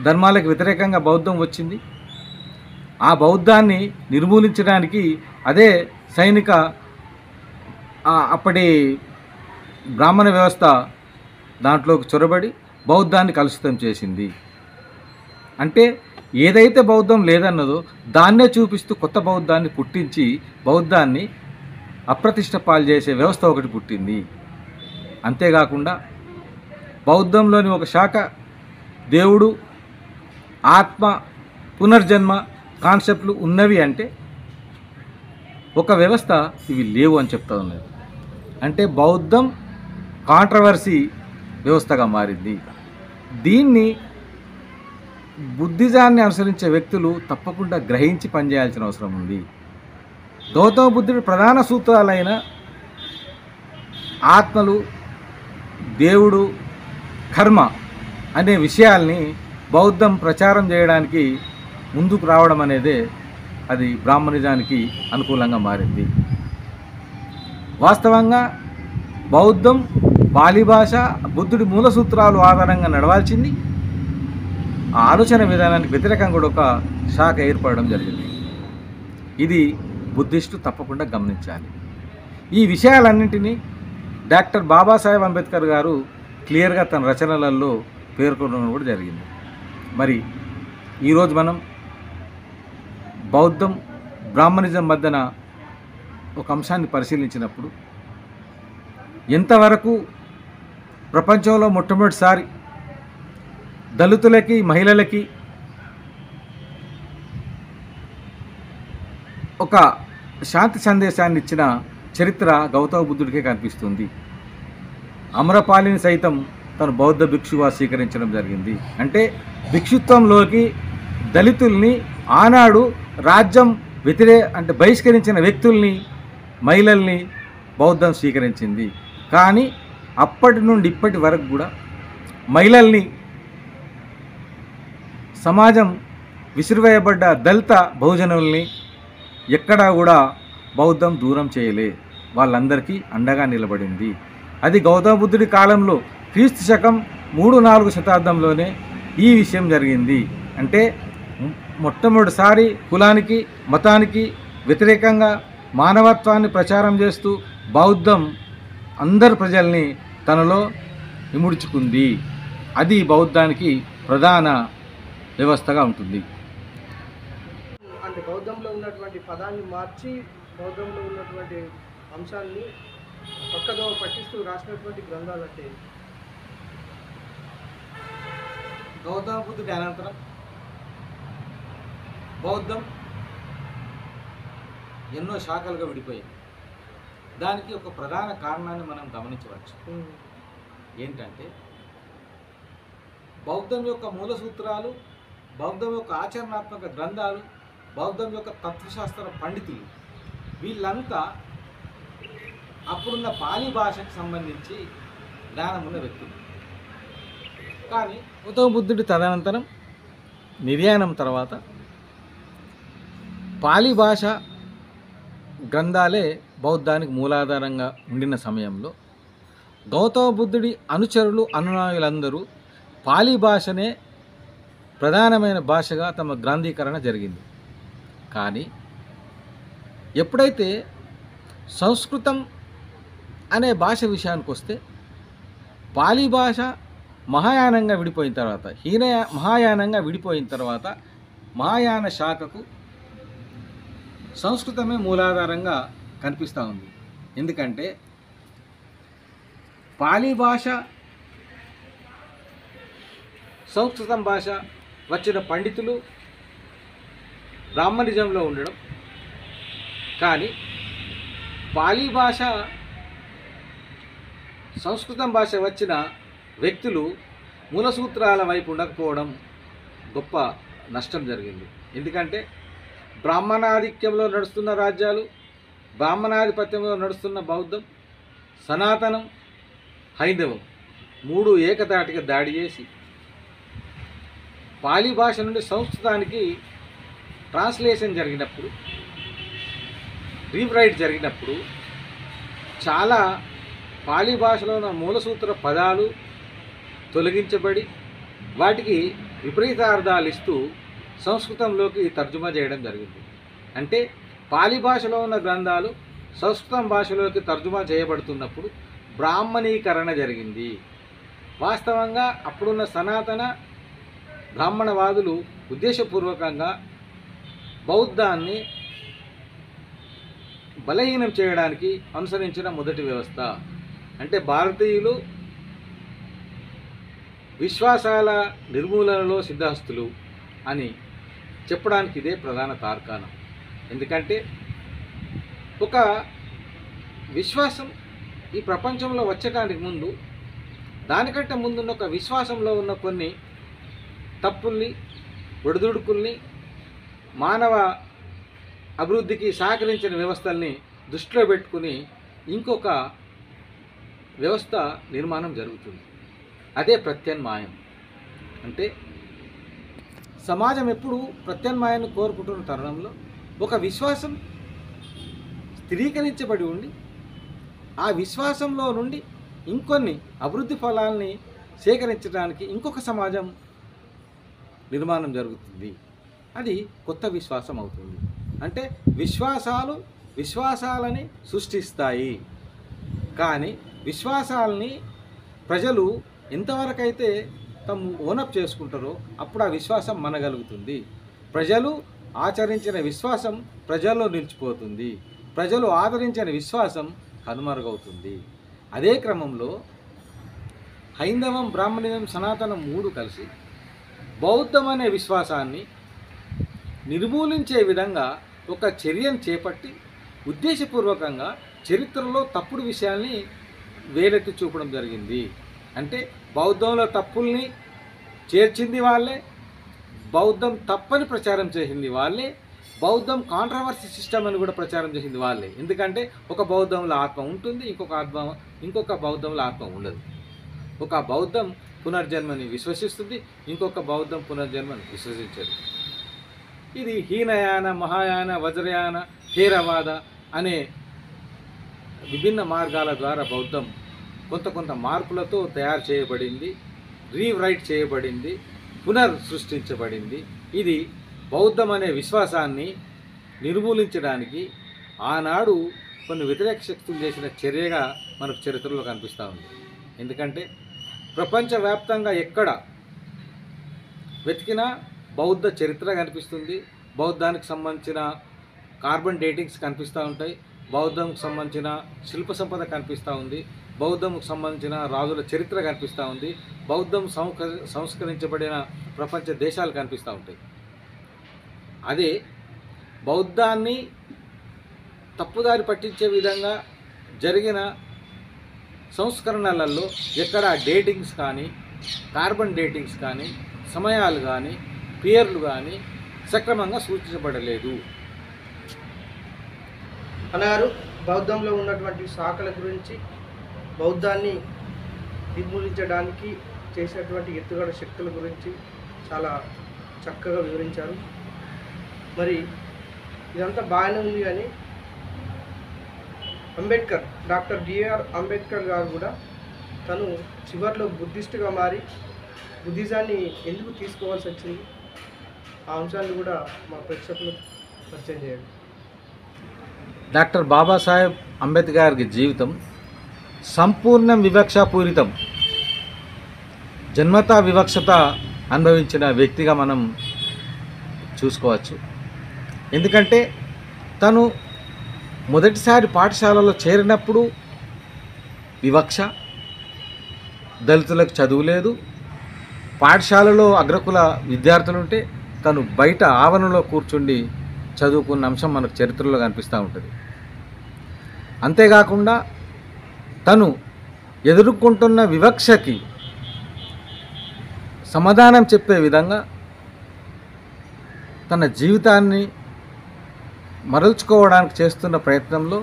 ధర్మాలకు వ్యతిరేకంగా బౌద్ధం వచ్చింది. ఆ బౌద్ధాన్ని నిర్మూలించడానికి అదే సైనిక అప్పటి బ్రాహ్మణ వ్యవస్థ దాంట్లోకి చొరబడి బౌద్ధాన్ని కలుషితం చేసింది. అంటే ఏదైతే బౌద్ధం లేదన్నదో దాన్నే చూపిస్తూ కొత్త బౌద్ధాన్ని పుట్టించి బౌద్ధాన్ని అప్రతిష్ట పాలు చేసే వ్యవస్థ ఒకటి పుట్టింది. అంతేకాకుండా బౌద్ధంలోని ఒక శాఖ దేవుడు, ఆత్మ, పునర్జన్మ కాన్సెప్ట్లు ఉన్నవి అంటే ఒక వ్యవస్థ ఇవి లేవు అని చెప్తా ఉన్నది. అంటే బౌద్ధం కాంట్రవర్సీ వ్యవస్థగా మారింది. దీన్ని బుద్ధిజాన్ని అనుసరించే వ్యక్తులు తప్పకుండా గ్రహించి పనిచేయాల్సిన అవసరం ఉంది. గౌతమ బుద్ధుడి ప్రధాన సూత్రాలైన ఆత్మలు, దేవుడు, కర్మ అనే విషయాల్ని బౌద్ధం ప్రచారం చేయడానికి ముందుకు రావడం అనేదే అది బ్రాహ్మణిజానికి అనుకూలంగా మారింది. వాస్తవంగా బౌద్ధం పాలి భాష బుద్ధుడి మూల సూత్రాలు ఆధారంగా నడవాల్సింది. ఆ ఆలోచన విధానానికి వ్యతిరేకంగా కూడా ఒక శాఖ ఏర్పడడం జరిగింది. ఇది బుద్ధిస్టు తప్పకుండా గమనించాలి. ఈ విషయాలన్నింటినీ డాక్టర్ బాబాసాహెబ్ అంబేద్కర్ గారు క్లియర్గా తన రచనలలో పేర్కొనడం కూడా జరిగింది. మరి ఈరోజు మనం బౌద్ధం బ్రాహ్మణిజం మధ్యన ఒక అంశాన్ని పరిశీలించినప్పుడు ఎంతవరకు ప్రపంచంలో మొట్టమొదటిసారి దళితులకి, మహిళలకి ఒక శాంతి సందేశాన్ని ఇచ్చిన చరిత్ర గౌతమ బుద్ధుడికే కనిపిస్తుంది. అమరపాలిని సైతం తను బౌద్ధ భిక్షుగా స్వీకరించడం జరిగింది. అంటే భిక్షుత్వంలోకి దళితుల్ని ఆనాడు రాజ్యం అంటే బహిష్కరించిన వ్యక్తుల్ని, మహిళల్ని బౌద్ధం స్వీకరించింది. కానీ అప్పటి నుండి ఇప్పటి వరకు కూడా మహిళల్ని, సమాజం విసిరివేయబడ్డ దళిత బహుజనుల్ని ఎక్కడా కూడా బౌద్ధం దూరం చేయలే. వాళ్ళందరికీ అండగా నిలబడింది. అది గౌతమ బుద్ధుడి కాలంలో క్రీస్తు శకం 3-4 శతాబ్దంలోనే ఈ విషయం జరిగింది. అంటే మొట్టమొదటిసారి కులానికి, మతానికి వ్యతిరేకంగా మానవత్వాన్ని ప్రచారం చేస్తూ బౌద్ధం అందరు ప్రజల్ని తనలో ఇముడ్చుకుంది. అది బౌద్ధానికి ప్రధాన వ్యవస్థగా ఉంటుంది.
అంటే బౌద్ధంలో ఉన్నటువంటి పదాన్ని మార్చి బౌద్ధంలో ఉన్నటువంటి అంశాన్ని పక్కదో పట్టిస్తూ రాసినటువంటి గ్రంథాలు అంటే
గౌతమ బుద్ధుడి అనంతరం బౌద్ధం ఎన్నో శాఖలుగా విడిపోయింది. దానికి ఒక ప్రధాన కారణాన్ని మనం గమనించవచ్చు. ఏంటంటే బౌద్ధం యొక్క మూల సూత్రాలు, బౌద్ధం యొక్క ఆచరణాత్మక గ్రంథాలు, బౌద్ధం యొక్క తత్వశాస్త్ర పండితులు వీళ్ళంతా అప్పుడున్న పాలి భాషకు సంబంధించి జ్ఞానం ఉన్న వ్యక్తులు. కానీ గౌతమ బుద్ధుడి తదనంతరం నిర్యాణం తర్వాత పాలి భాష గ్రంథాలే బౌద్ధానికి మూలాధారంగా ఉండిన సమయంలో గౌతమ బుద్ధుడి అనుచరులు, అనునాయులందరూ పాలి భాషనే ప్రధానమైన భాషగా తమ గ్రంథీకరణ జరిగింది. కానీ ఎప్పుడైతే సంస్కృతం అనే భాష విషయానికి వస్తే పాలి భాష మహాయానంగా విడిపోయిన తర్వాత, మహాయానంగా విడిపోయిన తర్వాత మహాయాన శాఖకు సంస్కృతమే మూలాధారంగా కనిపిస్తూ ఉంది. ఎందుకంటే పాలి భాష, సంస్కృతం భాష వచ్చిన పండితులు బ్రాహ్మణిజంలో ఉండడం, కానీ పాలి భాష, సంస్కృతం భాష వచ్చిన వ్యక్తులు మూల సూత్రాల వైపు ఉండకపోవడం గొప్ప నష్టం జరిగింది. ఎందుకంటే బ్రాహ్మణాధిక్యంలో నడుస్తున్న రాజ్యాలు, బ్రాహ్మణాధిపత్యంలో నడుస్తున్న బౌద్ధం, సనాతనం, హైందవం 3 ఏకతాటిగా దాడి చేసి పాలి భాష నుండి సంస్కృతానికి ట్రాన్స్లేషన్ జరిగినప్పుడు, రీరైట్ జరిగినప్పుడు చాలా పాళీ భాషలో ఉన్న మూలసూత్ర పదాలు తొలగించబడి వాటికి విపరీత అర్థాలు ఇస్తూ సంస్కృతంలోకి తర్జుమా చేయడం జరిగింది. అంటే పాళీ భాషలో ఉన్న గ్రంథాలు సంస్కృతం భాషలోకి తర్జుమా చేయబడుతున్నప్పుడు బ్రాహ్మణీకరణ జరిగింది. వాస్తవంగా అప్పుడున్న సనాతన బ్రాహ్మణవాదులు ఉద్దేశపూర్వకంగా బౌద్ధాన్ని బలహీనం చేయడానికి అనుసరించిన మొదటి వ్యవస్థ. అంటే భారతీయులు విశ్వాసాల నిర్మూలనలో సిద్ధహస్తులు అని చెప్పడానికి ఇదే ప్రధాన తార్కాణం. ఎందుకంటే ఒక విశ్వాసం ఈ ప్రపంచంలో వచ్చటానికి ముందు, దానికంటే ముందున్న ఒక విశ్వాసంలో ఉన్న కొన్ని తప్పుల్ని, ఒడిదుడుకుల్ని, మానవ అభివృద్ధికి సహకరించిన వ్యవస్థల్ని దృష్టిలో పెట్టుకుని ఇంకొక వ్యవస్థ నిర్మాణం జరుగుతుంది. అదే ప్రత్యామ్నాయం. అంటే సమాజం ఎప్పుడు ప్రత్యామ్నాయాన్ని కోరుకుంటున్న తరుణంలో ఒక విశ్వాసం స్థిరీకరించబడి ఉండి ఆ విశ్వాసంలో నుండి ఇంకొన్ని అభివృద్ధి ఫలాల్ని సేకరించడానికి ఇంకొక సమాజం నిర్మాణం జరుగుతుంది. అది కొత్త విశ్వాసం అవుతుంది. అంటే విశ్వాసాలు విశ్వాసాలని సృష్టిస్తాయి, కానీ విశ్వాసాలని ప్రజలు ఎంతవరకైతే తమ ఓనప్ చేసుకుంటారో అప్పుడు ఆ విశ్వాసం మనగలుగుతుంది. ప్రజలు ఆచరించిన విశ్వాసం ప్రజల్లో నిలిచిపోతుంది, ప్రజలు ఆదరించిన విశ్వాసం కనుమరుగవుతుంది. అదే క్రమంలో హైందవం, బ్రాహ్మణిజం, సనాతనం మూడు కలిసి బౌద్ధం అనే విశ్వాసాన్ని నిర్మూలించే విధంగా ఒక చర్యను చేపట్టి ఉద్దేశపూర్వకంగా చరిత్రలో తప్పుడు విషయాల్ని వేలెత్తి చూపడం జరిగింది. అంటే బౌద్ధంలో తప్పుల్ని చేర్చింది వాళ్ళే, బౌద్ధం తప్పని ప్రచారం చేసింది వాళ్ళే, బౌద్ధం కాంట్రవర్సీ సిస్టమ్ అని కూడా ప్రచారం చేసింది వాళ్ళే. ఎందుకంటే ఒక బౌద్ధంలో ఆత్మ ఉంటుంది, ఇంకొక బౌద్ధంలో ఆత్మ ఉండదు. ఒక బౌద్ధం పునర్జన్మని విశ్వసిస్తుంది, ఇంకొక బౌద్ధం పునర్జన్మని విశ్వసించదు. ఇది హీనయాన, మహాయాన, వజ్రయాన, థేరవాద అనే విభిన్న మార్గాల ద్వారా బౌద్ధం కొంత మార్పులతో తయారు చేయబడింది, రీరైట్ చేయబడింది, పునర్సృష్టించబడింది. ఇది బౌద్ధం అనే విశ్వాసాన్ని నిర్మూలించడానికి ఆనాడు కొన్ని వ్యతిరేక శక్తులు చేసిన చర్యగా మనకు చరిత్రలో కనిపిస్తూ ఉంది. ఎందుకంటే ప్రపంచవ్యాప్తంగా ఎక్కడ వెతికినా బౌద్ధ చరిత్ర కనిపిస్తుంది, బౌద్ధానికి సంబంధించిన కార్బన్ డేటింగ్స్ కనిపిస్తూ ఉంటాయి, బౌద్ధంకి సంబంధించిన శిల్ప సంపద కనిపిస్తూ ఉంది, బౌద్ధంకు సంబంధించిన రాజుల చరిత్ర కనిపిస్తూ ఉంది, బౌద్ధం సంస్కరించబడిన ప్రపంచ దేశాలు కనిపిస్తూ ఉంటాయి. అదే బౌద్ధాన్ని తప్పుదారి పట్టించే విధంగా జరిగిన సంస్కరణలలో ఎక్కడ డేటింగ్స్ కానీ, కార్బన్ డేటింగ్స్ కానీ, సమయాలు కానీ, పేర్లు కానీ సక్రమంగా సూచించబడలేదు.
అన్నారు బౌద్ధంలో ఉన్నటువంటి శాఖల గురించి, బౌద్ధాన్ని నిర్మూలించడానికి చేసినటువంటి ఎత్తుగడ శక్తుల గురించి చాలా చక్కగా వివరించారు. మరి ఇదంతా బాగానే ఉంది, కానీ అంబేద్కర్, డాక్టర్ బిఆర్ అంబేద్కర్ గారు కూడా తను చివరిలో బుద్ధిస్ట్గా మారి బుద్ధిజాన్ని ఎందుకు తీసుకోవాల్సి వచ్చింది, ఆ అంశాన్ని కూడా మా ప్రేక్షకులకు పరిచయం చేయండి.
డాక్టర్ బాబాసాహెబ్ అంబేద్కర్ గారి జీవితం సంపూర్ణ వివక్షాపూరితం, జన్మతా వివక్షత అనుభవించిన వ్యక్తిగా మనం చూసుకోవచ్చు. ఎందుకంటే తను మొదటిసారి పాఠశాలలో చేరినప్పుడు వివక్ష, దళితులకు చదువు లేదు, పాఠశాలలో అగ్రకుల విద్యార్థులుంటే తను బయట ఆవరణలో కూర్చుండి చదువుకున్న అంశం మనకు చరిత్రలో కనిపిస్తూ ఉంటుంది. అంతేకాకుండా తను ఎదుర్కొంటున్న వివక్షకి సమాధానం చెప్పే విధంగా తన జీవితాన్ని మరల్చుకోవడానికి చేస్తున్న ప్రయత్నంలో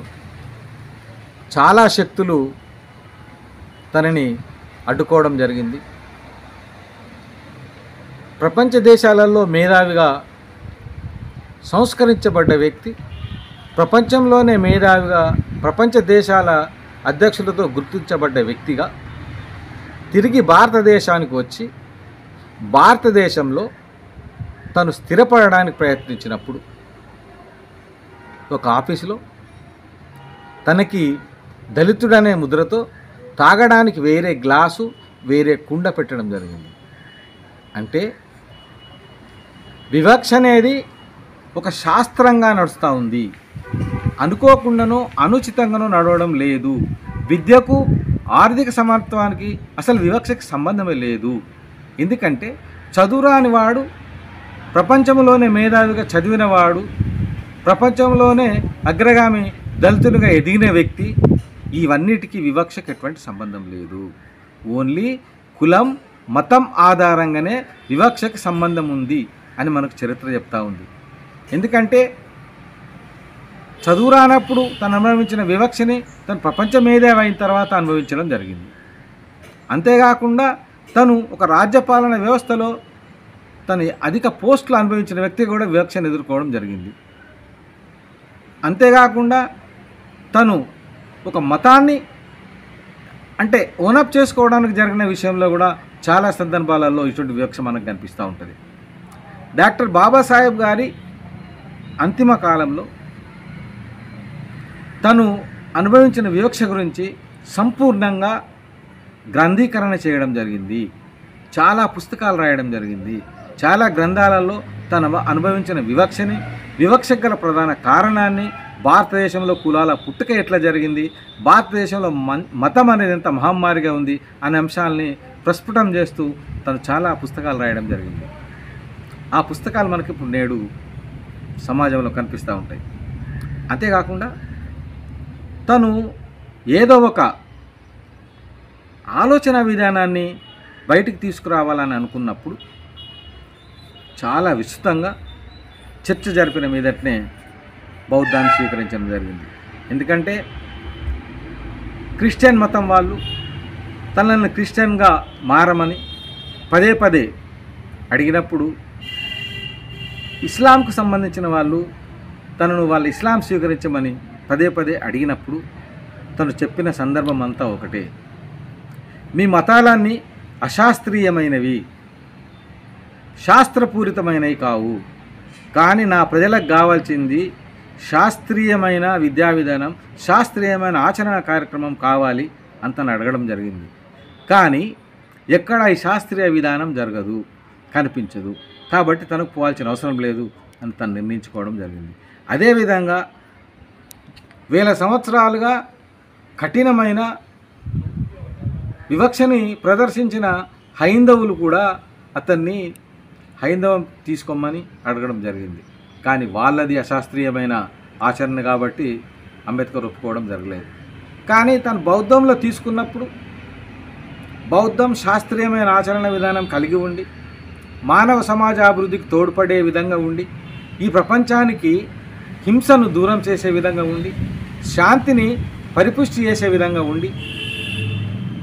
చాలా శక్తులు తనని అడ్డుకోవడం జరిగింది. ప్రపంచ దేశాలలో మేధావిగా సంస్కరించబడ్డ వ్యక్తి, ప్రపంచంలోనే మేధావిగా ప్రపంచ దేశాల అధ్యక్షులతో గుర్తించబడ్డ వ్యక్తిగా తిరిగి భారతదేశానికి వచ్చి భారతదేశంలో తను స్థిరపడడానికి ప్రయత్నించినప్పుడు ఒక ఆఫీసులో తనకి దళితుడనే ముద్రతో తాగడానికి వేరే గ్లాసు వేరే కుండ పెట్టడం జరిగింది. అంటే వివక్ష అనేది ఒక శాస్త్రంగా నడుస్తూ ఉంది, అనుకోకుండానో అనుచితంగానో నడవడం లేదు. విద్యకు ఆర్థిక సమర్థవానికి అసలు వివక్షకి సంబంధమే లేదు. ఎందుకంటే చదువురాని వాడు ప్రపంచంలోనే మేధావిగా చదివినవాడు, ప్రపంచంలోనే అగ్రగామి దళితులుగా ఎదిగిన వ్యక్తి, ఇవన్నిటికీ వివక్షకు ఎటువంటి సంబంధం లేదు. ఓన్లీ కులం మతం ఆధారంగానే వివక్షకి సంబంధం ఉంది అని మనకు చరిత్ర చెప్తా ఉంది. ఎందుకంటే చదువు రానప్పుడు తను అనుభవించిన వివక్షని తను ప్రపంచ మేధావి అయిన తర్వాత అనుభవించడం జరిగింది. అంతేకాకుండా తను ఒక రాజ్యపాలన వ్యవస్థలో తను అధిక పోస్టులు అనుభవించిన వ్యక్తి కూడా వివక్షను ఎదుర్కోవడం జరిగింది. అంతేకాకుండా తను ఒక మతాన్ని అంటే ఓనప్ చేసుకోవడానికి జరిగిన విషయంలో కూడా చాలా సందర్భాలలో ఇటువంటి వివక్ష మనకు కనిపిస్తూ ఉంటుంది. డాక్టర్ బాబాసాహెబ్ గారి అంతిమ కాలంలో తను అనుభవించిన వివక్ష గురించి సంపూర్ణంగా గ్రంథీకరణ చేయడం జరిగింది. చాలా పుస్తకాలు రాయడం జరిగింది. చాలా గ్రంథాలలో తను అనుభవించిన వివక్షకు గల ప్రధాన కారణాన్ని, భారతదేశంలో కులాల పుట్టుక ఎట్లా జరిగింది, భారతదేశంలో మతం అనేది ఎంత మహమ్మారిగా ఉంది అనే అంశాలని ప్రస్ఫుటం చేస్తూ తను చాలా పుస్తకాలు రాయడం జరిగింది. ఆ పుస్తకాలు మనకి ఇప్పుడు నేడు సమాజంలో కనిపిస్తూ ఉంటాయి. అంతేకాకుండా తను ఏదో ఒక ఆలోచన విధానాన్ని బయటికి తీసుకురావాలని అనుకున్నప్పుడు చాలా విస్తృతంగా చర్చ జరిపిన మీదటనే బౌద్ధాన్ని స్వీకరించడం జరిగింది. ఎందుకంటే క్రిస్టియన్ మతం వాళ్ళు తనని క్రిస్టియన్గా మారమని పదే పదే అడిగినప్పుడు, ఇస్లాంకు సంబంధించిన వాళ్ళు తనను వాళ్ళు ఇస్లాం స్వీకరించమని పదే పదే అడిగినప్పుడు తను చెప్పిన సందర్భం అంతా ఒకటే: మీ మతాలన్నీ అశాస్త్రీయమైనవి, శాస్త్రపూరితమైనవి కావు, కానీ నా ప్రజలకు కావాల్సింది శాస్త్రీయమైన విద్యా విధానం, శాస్త్రీయమైన ఆచరణ కార్యక్రమం కావాలి అని తను అడగడం జరిగింది. కానీ ఎక్కడ ఈ శాస్త్రీయ విధానం జరగదు, కనిపించదు. కాబట్టి తనకు పోవాల్సిన అవసరం లేదు అని తను నిర్ణయించుకోవడం జరిగింది. అదేవిధంగా వేల సంవత్సరాలుగా కఠినమైన వివక్షని ప్రదర్శించిన హైందవులు కూడా అతన్ని హైందవం తీసుకోమని అడగడం జరిగింది. కానీ వాళ్ళది అశాస్త్రీయమైన ఆచరణ కాబట్టి అంబేద్కర్ ఒప్పుకోవడం జరగలేదు. కానీ తను బౌద్ధంలో తీసుకున్నప్పుడు బౌద్ధం శాస్త్రీయమైన ఆచరణ విధానం కలిగి ఉండి మానవ సమాజ అభివృద్ధికి తోడ్పడే విధంగా ఉండి, ఈ ప్రపంచానికి హింసను దూరం చేసే విధంగా ఉండి, శాంతిని పరిపుష్టి చేసే విధంగా ఉండి,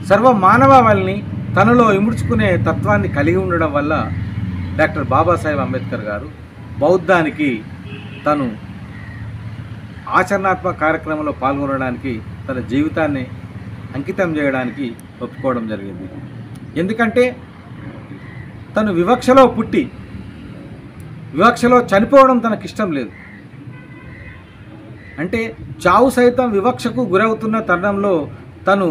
సర్వ మానవాళిని తనలో ఇముడ్చుకునే తత్వాన్ని కలిగి ఉండడం వల్ల డాక్టర్ బాబాసాహెబ్ అంబేద్కర్ గారు బౌద్ధానికి తను ఆచరణాత్మక కార్యక్రమంలో పాల్గొనడానికి తన జీవితాన్ని అంకితం చేయడానికి ఒప్పుకోవడం జరిగింది. ఎందుకంటే తను వివక్షలో పుట్టి వివక్షలో చనిపోవడం తనకిష్టం లేదు. అంటే చావు సైతం వివక్షకు గురవుతున్న తరుణంలో తను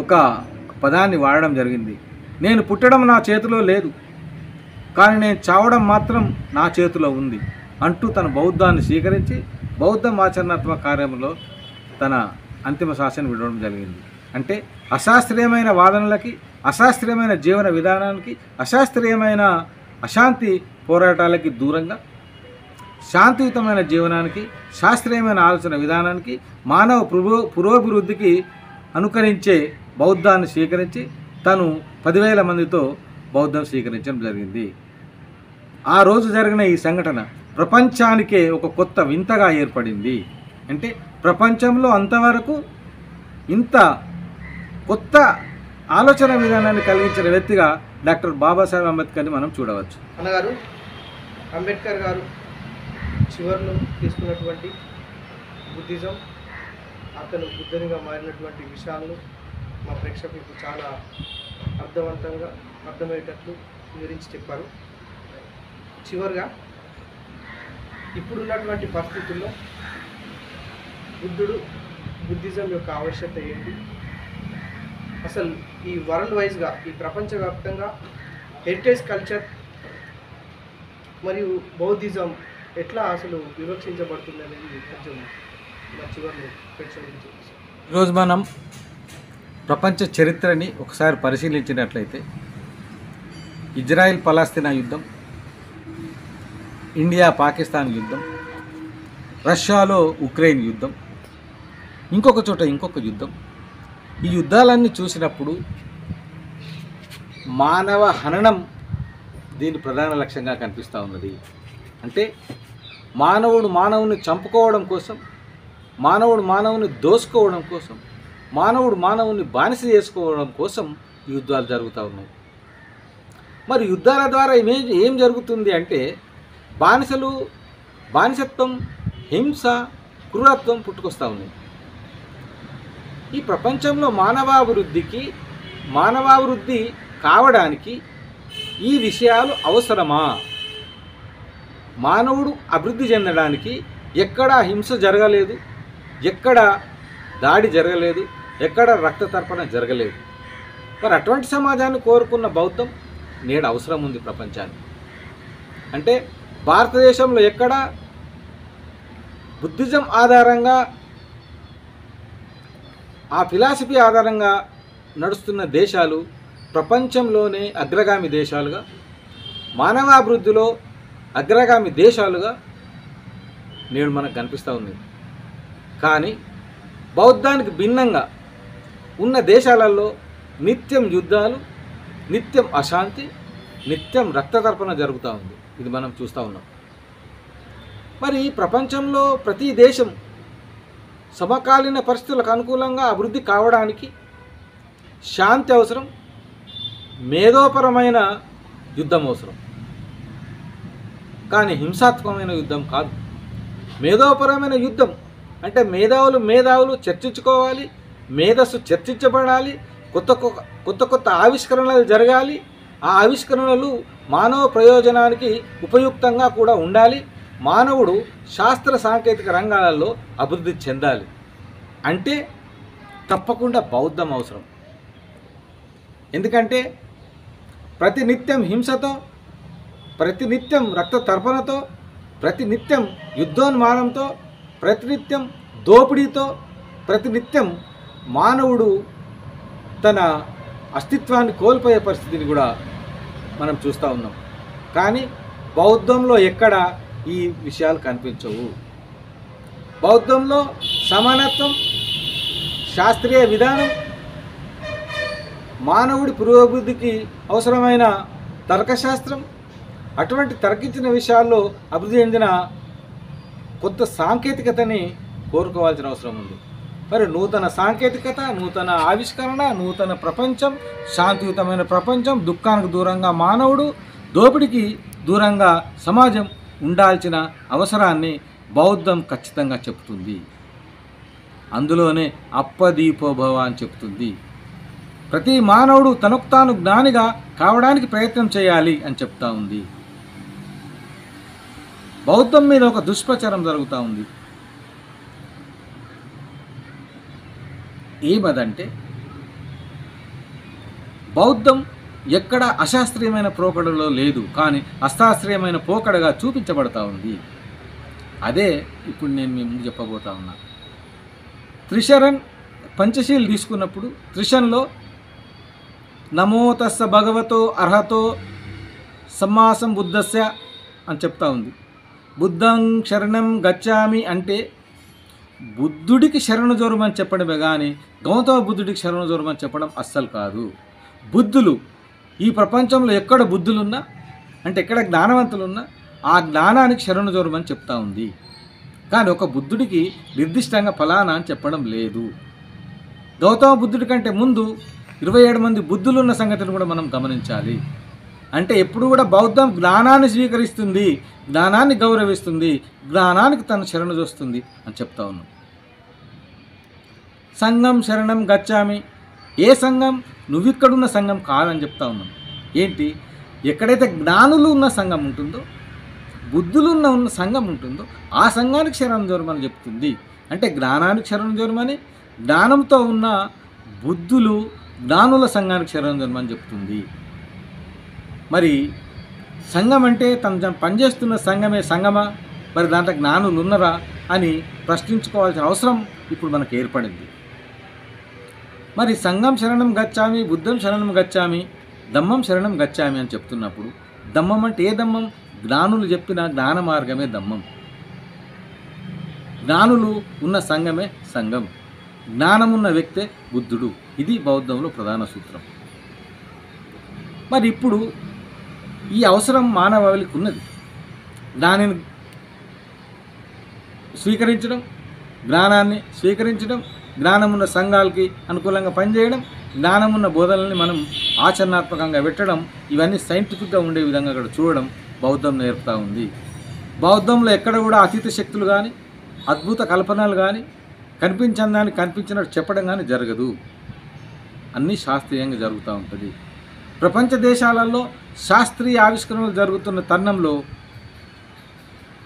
ఒక పదాన్ని వాడడం జరిగింది: నేను పుట్టడం నా చేతిలో లేదు, కానీ నేను చావడం మాత్రం నా చేతిలో ఉంది అంటూ తన బౌద్ధాన్ని స్వీకరించి బౌద్ధ ఆచరణాత్మక కార్యంలో తన అంతిమ శ్వాసను విడవడం జరిగింది. అంటే అశాస్త్రీయమైన వాదనలకి, అశాస్త్రీయమైన జీవన విధానానికి, అశాస్త్రీయమైన అశాంతి పోరాటాలకి దూరంగా శాంతియుతమైన జీవనానికి, శాస్త్రీయమైన ఆలోచన విధానానికి, మానవ పురోభివృద్ధికి అనుకరించే బౌద్ధాన్ని స్వీకరించి తను 10,000 మందితో బౌద్ధం స్వీకరించడం జరిగింది. ఆ రోజు జరిగిన ఈ సంఘటన ప్రపంచానికే ఒక కొత్త వింతగా ఏర్పడింది. అంటే ప్రపంచంలో అంతవరకు ఇంత కొత్త ఆలోచన విధానాన్ని కలిగించిన వ్యక్తిగా డాక్టర్ బాబాసాహెబ్ అంబేద్కర్ని మనం చూడవచ్చు.
అన్నగారు, అంబేద్కర్ గారు చివరిలో తీసుకున్నటువంటి బుద్ధిజం అతను బుద్ధునిగా మారినటువంటి విషయాలను మా ప్రేక్షకులకు చాలా అర్థవంతంగా అర్థమయ్యేటట్లు వివరించి చెప్పారు. చివరిగా ఇప్పుడున్నటువంటి పరిస్థితుల్లో బుద్ధిజం యొక్క ఆవశ్యకత ఏంటి, అసలు ఈ వరల్డ్ వైజ్గా ఈ ప్రపంచవ్యాప్తంగా హెరిటేజ్ కల్చర్ మరియు బౌద్ధిజం ఎట్లా అసలు వివక్షించబడుతుంది అనేది కొంచెం మా చివరిలో ప్రేక్షకులకు చూపిస్తాం.
ఈరోజు మనం ప్రపంచ చరిత్రని ఒకసారి పరిశీలించినట్లయితే ఇజ్రాయెల్ పలాస్తీనా యుద్ధం, ఇండియా పాకిస్తాన్ యుద్ధం, రష్యాలో ఉక్రెయిన్ యుద్ధం, ఇంకొక చోట ఇంకొక యుద్ధం, ఈ యుద్ధాలన్నీ చూసినప్పుడు మానవ హననం దీని ప్రధాన లక్ష్యంగా కనిపిస్తూ ఉన్నది. అంటే మానవుడు మానవుని చంపుకోవడం కోసం, మానవుడు మానవుని దోసుకోవడం కోసం, మానవుడు మానవుని బానిస చేసుకోవడం కోసం ఈ యుద్ధాలు జరుగుతూ ఉన్నాయి. మరి యుద్ధాల ద్వారా ఏం జరుగుతుంది అంటే బానిసత్వం, హింస, క్రూరత్వం పుట్టుకొస్తూ ఉన్నాయి. ఈ ప్రపంచంలో మానవాభివృద్ధి కావడానికి ఈ విషయాలు అవసరమా? మానవుడు అభివృద్ధి చెందడానికి ఎక్కడా హింస జరగలేదు, ఎక్కడ దాడి జరగలేదు, ఎక్కడ రక్తతర్పణ జరగలేదు. మరి అటువంటి సమాజాన్ని కోరుకున్న బౌద్ధం నేడు అవసరం ఉంది ప్రపంచానికి. అంటే భారతదేశంలో ఎక్కడ బుద్ధిజం ఆధారంగా, ఆ ఫిలాసఫీ ఆధారంగా నడుస్తున్న దేశాలు ప్రపంచంలోనే అగ్రగామి దేశాలుగా, మానవాభివృద్ధిలో అగ్రగామి దేశాలుగా నేడు మనకు కనిపిస్తూ ఉంది. కానీ బౌద్ధానికి భిన్నంగా ఉన్న దేశాలలో నిత్యం యుద్ధాలు, నిత్యం అశాంతి, నిత్యం రక్తతర్పణ జరుగుతూ ఉంది. ఇది మనం చూస్తూ ఉన్నాం. మరి ప్రపంచంలో ప్రతి దేశం సమకాలీన పరిస్థితులకు అనుకూలంగా అభివృద్ధి కావడానికి శాంతి అవసరం, మేధోపరమైన యుద్ధం అవసరం. కానీ హింసాత్మకమైన యుద్ధం కాదు. మేధోపరమైన యుద్ధం అంటే మేధావులు చర్చించుకోవాలి, మేధస్సు చర్చించబడాలి, కొత్త ఆవిష్కరణలు జరగాలి. ఆ ఆవిష్కరణలు మానవ ప్రయోజనానికి ఉపయుక్తంగా కూడా ఉండాలి. మానవుడు శాస్త్ర సాంకేతిక రంగాలలో అభివృద్ధి చెందాలి. అంటే తప్పకుండా బౌద్ధం అవసరం. ఎందుకంటే ప్రతినిత్యం హింసతో, ప్రతినిత్యం రక్త తర్పణతో, ప్రతినిత్యం యుద్ధోన్మానంతో, ప్రతినిత్యం దోపిడీతో, ప్రతినిత్యం మానవుడు తన అస్తిత్వాన్ని కోల్పోయే పరిస్థితిని కూడా మనం చూస్తూ ఉన్నాం. కానీ బౌద్ధంలో ఎక్కడ ఈ విషయాలు కనిపించవు. బౌద్ధంలో సమానత్వం, శాస్త్రీయ విధానం, మానవుడి పురోభివృద్ధికి అవసరమైన తర్కశాస్త్రం, అటువంటి తర్కించిన విషయాల్లో అభివృద్ధి చెందిన కొత్త సాంకేతికతని కోరుకోవాల్సిన అవసరం ఉంది. మరి నూతన సాంకేతికత, నూతన ఆవిష్కరణ, నూతన ప్రపంచం, శాంతియుతమైన ప్రపంచం, దుఃఖానికి దూరంగా మానవుడు, దోపిడికి దూరంగా సమాజం ఉండాల్సిన అవసరాన్ని బౌద్ధం ఖచ్చితంగా చెప్తుంది. అందులోనే అప్పదీపోభవ అని చెప్తుంది. ప్రతి మానవుడు తనకు తాను జ్ఞానిగా కావడానికి ప్రయత్నం చేయాలి అని చెప్తా ఉంది. బౌద్ధం మీద ఒక దుష్ప్రచారం జరుగుతూ ఉంది. ఏమదంటే బౌద్ధం ఎక్కడ అశాస్త్రీయమైన పోకడలో లేదు, కానీ అశాస్త్రీయమైన పోకడగా చూపించబడతా ఉంది. అదే ఇప్పుడు నేను మీ ముందు చెప్పబోతా ఉన్నా. త్రిశరణ్ పంచశీల్ తీసుకున్నప్పుడు త్రిశన్లో నమో తస్స భగవతో అర్హతో సమ్మాసం బుద్ధస్య అని చెప్తా ఉంది. బుద్ధం శరణం గచ్చామి అంటే బుద్ధుడికి శరణు జోరమని చెప్పడమే కానీ గౌతమ బుద్ధుడికి శరణు జోరమని చెప్పడం అస్సలు కాదు. బుద్ధులు ఈ ప్రపంచంలో ఎక్కడ బుద్ధులున్నా, అంటే ఎక్కడ జ్ఞానవంతులున్నా ఆ జ్ఞానానికి శరణు జోరమని చెప్తా ఉంది. కానీ ఒక బుద్ధుడికి నిర్దిష్టంగా ఫలానా అని చెప్పడం లేదు. గౌతమ బుద్ధుడి కంటే ముందు 27 మంది బుద్ధులు ఉన్న సంగతిని కూడా మనం గమనించాలి. అంటే ఎప్పుడు కూడా బౌద్ధం జ్ఞానాన్ని స్వీకరిస్తుంది, జ్ఞానాన్ని గౌరవిస్తుంది, జ్ఞానానికి తను శరణు చూస్తుంది అని చెప్తా ఉన్నాం. సంఘం శరణం గచ్చామి. ఏ సంఘం? నువ్విక్కడున్న సంఘం కాదని చెప్తా ఉన్నాం. ఏంటి? ఎక్కడైతే జ్ఞానులు ఉన్న సంఘం ఉంటుందో, బుద్ధులు ఉన్న సంఘం ఉంటుందో ఆ సంఘానికి శరణం జోరమని చెప్తుంది. అంటే జ్ఞానానికి శరణం జోరమని, జ్ఞానంతో ఉన్న బుద్ధులు జ్ఞానుల సంఘానికి శరణం జోరమని చెప్తుంది. మరి సంఘం అంటే తన పనిచేస్తున్న సంఘమే సంఘమా? మరి దాంట్లో జ్ఞానులు ఉన్నరా అని ప్రశ్నించుకోవాల్సిన అవసరం ఇప్పుడు మనకు ఏర్పడింది. మరి సంఘం శరణం గచ్చామి, బుద్ధం శరణం గచ్చామి, దమ్మం శరణం గచ్చామి అని చెప్తున్నప్పుడు దమ్మం అంటే ఏ దమ్మం? జ్ఞానులు చెప్పిన జ్ఞాన మార్గమే దమ్మం. జ్ఞానులు ఉన్న సంఘమే సంఘం, జ్ఞానమున్న వ్యక్తే బుద్ధుడు. ఇది బౌద్ధంలో ప్రధాన సూత్రం. మరి ఇప్పుడు ఈ అవసరం మానవాళికి ఉన్నది. దానిని స్వీకరించడం, జ్ఞానాన్ని స్వీకరించడం, జ్ఞానమున్న సంఘాలకి అనుకూలంగా పనిచేయడం, జ్ఞానమున్న బోధనల్ని మనం ఆచరణాత్మకంగా పెట్టడం, ఇవన్నీ సైంటిఫిక్గా ఉండే విధంగా అక్కడ చూడడం బౌద్ధం నేర్పుతూ ఉంది. బౌద్ధంలో ఎక్కడ కూడా అతీత శక్తులు కానీ, అద్భుత కల్పనలు కానీ, కనిపించని దాన్ని కనిపించినట్టు చెప్పడం కానీ జరగదు. అన్నీ శాస్త్రీయంగా జరుగుతూ ఉంటుంది. ప్రపంచ దేశాలలో శాస్త్రీయ ఆవిష్కరణలు జరుగుతున్న తరుణంలో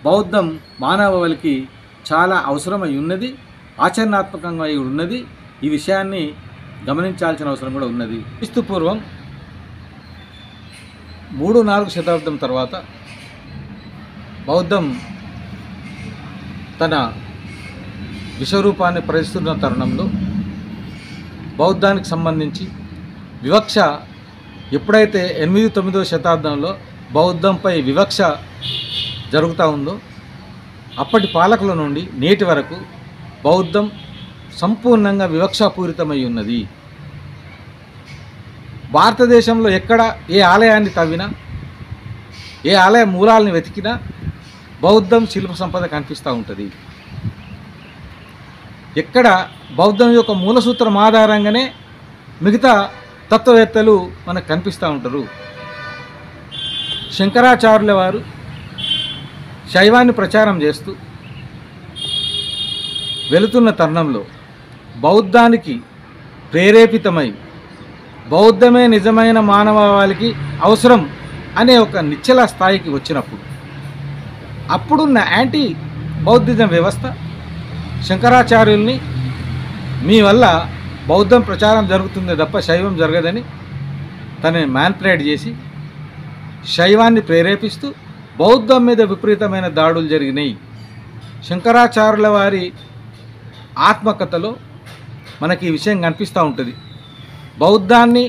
బౌద్ధం మానవాళికి చాలా అవసరమై ఉన్నది, ఆచరణాత్మకంగా అయి ఉన్నది. ఈ విషయాన్ని గమనించాల్సిన అవసరం కూడా ఉన్నది. క్రీస్తు పూర్వం 3-4 శతాబ్దం తర్వాత బౌద్ధం తన విశ్వరూపాన్ని ప్రదర్శిస్తున్న తరుణంలో బౌద్ధానికి సంబంధించి వివక్ష ఎప్పుడైతే 8-9వ శతాబ్దంలో బౌద్ధంపై వివక్ష జరుగుతూ ఉందో అప్పటి పాలకుల నుండి నేటి వరకు బౌద్ధం సంపూర్ణంగా వివక్షాపూరితమై ఉన్నది. భారతదేశంలో ఎక్కడ ఏ ఆలయాన్ని తవ్వినా, ఏ ఆలయ మూలాలను వెతికినా బౌద్ధం శిల్ప సంపద కనిపిస్తూ ఉంటుంది. ఎక్కడ బౌద్ధం యొక్క మూలసూత్రం ఆధారంగానే మిగతా తత్వవేత్తలు మనకు కనిపిస్తూ ఉంటారు. శంకరాచార్యుల వారు శైవాన్ని ప్రచారం చేస్తూ వెళుతున్న తరుణంలో బౌద్ధానికి ప్రేరేపితమై బౌద్ధమే నిజమైన మానవాళికి అవసరం అనే ఒక నిశ్చల స్థాయికి వచ్చినప్పుడు అప్పుడున్న యాంటీ బౌద్ధిజం వ్యవస్థ శంకరాచార్యుల్ని మీ వల్ల బౌద్ధం ప్రచారం జరుగుతుంది తప్ప శైవం జరగదని తనని మ్యాన్పులేట్ చేసి శైవాన్ని ప్రేరేపిస్తూ బౌద్ధం మీద విపరీతమైన దాడులు జరిగినాయి. శంకరాచార్యుల వారి ఆత్మకథలో మనకి ఈ విషయం కనిపిస్తూ ఉంటుంది. బౌద్ధాన్ని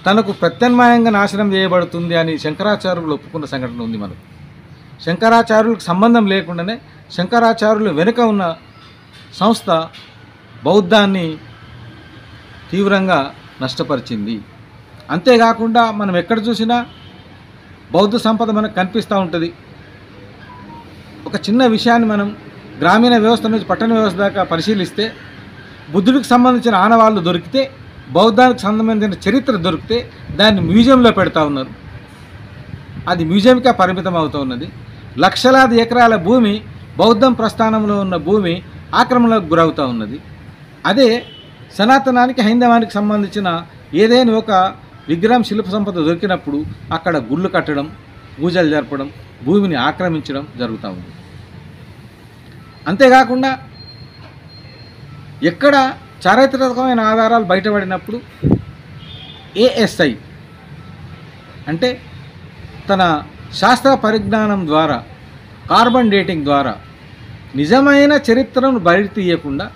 తనకు ప్రత్యామ్నాయంగా నాశనం చేయబడుతుంది అని శంకరాచార్యులు ఒప్పుకున్న సంఘటన ఉంది. మనకు శంకరాచార్యులకు సంబంధం లేకుండానే శంకరాచార్యులు వెనుక ఉన్న సంస్థ బౌద్ధాన్ని తీవ్రంగా నష్టపరిచింది. అంతేకాకుండా మనం ఎక్కడ చూసినా బౌద్ధ సంపద మనకు కనిపిస్తూ ఉంటుంది. ఒక చిన్న విషయాన్ని మనం గ్రామీణ వ్యవస్థ నుంచి పట్టణ వ్యవస్థ దాకా పరిశీలిస్తే బుద్ధుడికి సంబంధించిన ఆనవాళ్ళు దొరికితే, బౌద్ధానికి సంబంధించిన చరిత్ర దొరికితే దాన్ని మ్యూజియంలో పెడతా ఉన్నారు. అది మ్యూజియంకే పరిమితం అవుతూ ఉన్నది. లక్షలాది ఎకరాల భూమి బౌద్ధం ప్రస్థానంలో ఉన్న భూమి ఆక్రమణకు గురవుతూ ఉన్నది. అదే సనాతనానికి హైందవానికి సంబంధించిన ఏదైనా ఒక విగ్రహం శిల్ప సంపద దొరికినప్పుడు అక్కడ గుళ్ళు కట్టడం, పూజలు జరపడం, భూమిని ఆక్రమించడం జరుగుతూ ఉంది. అంతేకాకుండా ఎక్కడ చారిత్రకమైన ఆధారాలు బయటపడినప్పుడు ఏఎస్ఐ అంటే తన శాస్త్ర పరిజ్ఞానం ద్వారా, కార్బన్ డేటింగ్ ద్వారా నిజమైన చరిత్రను బయట తీయకుండా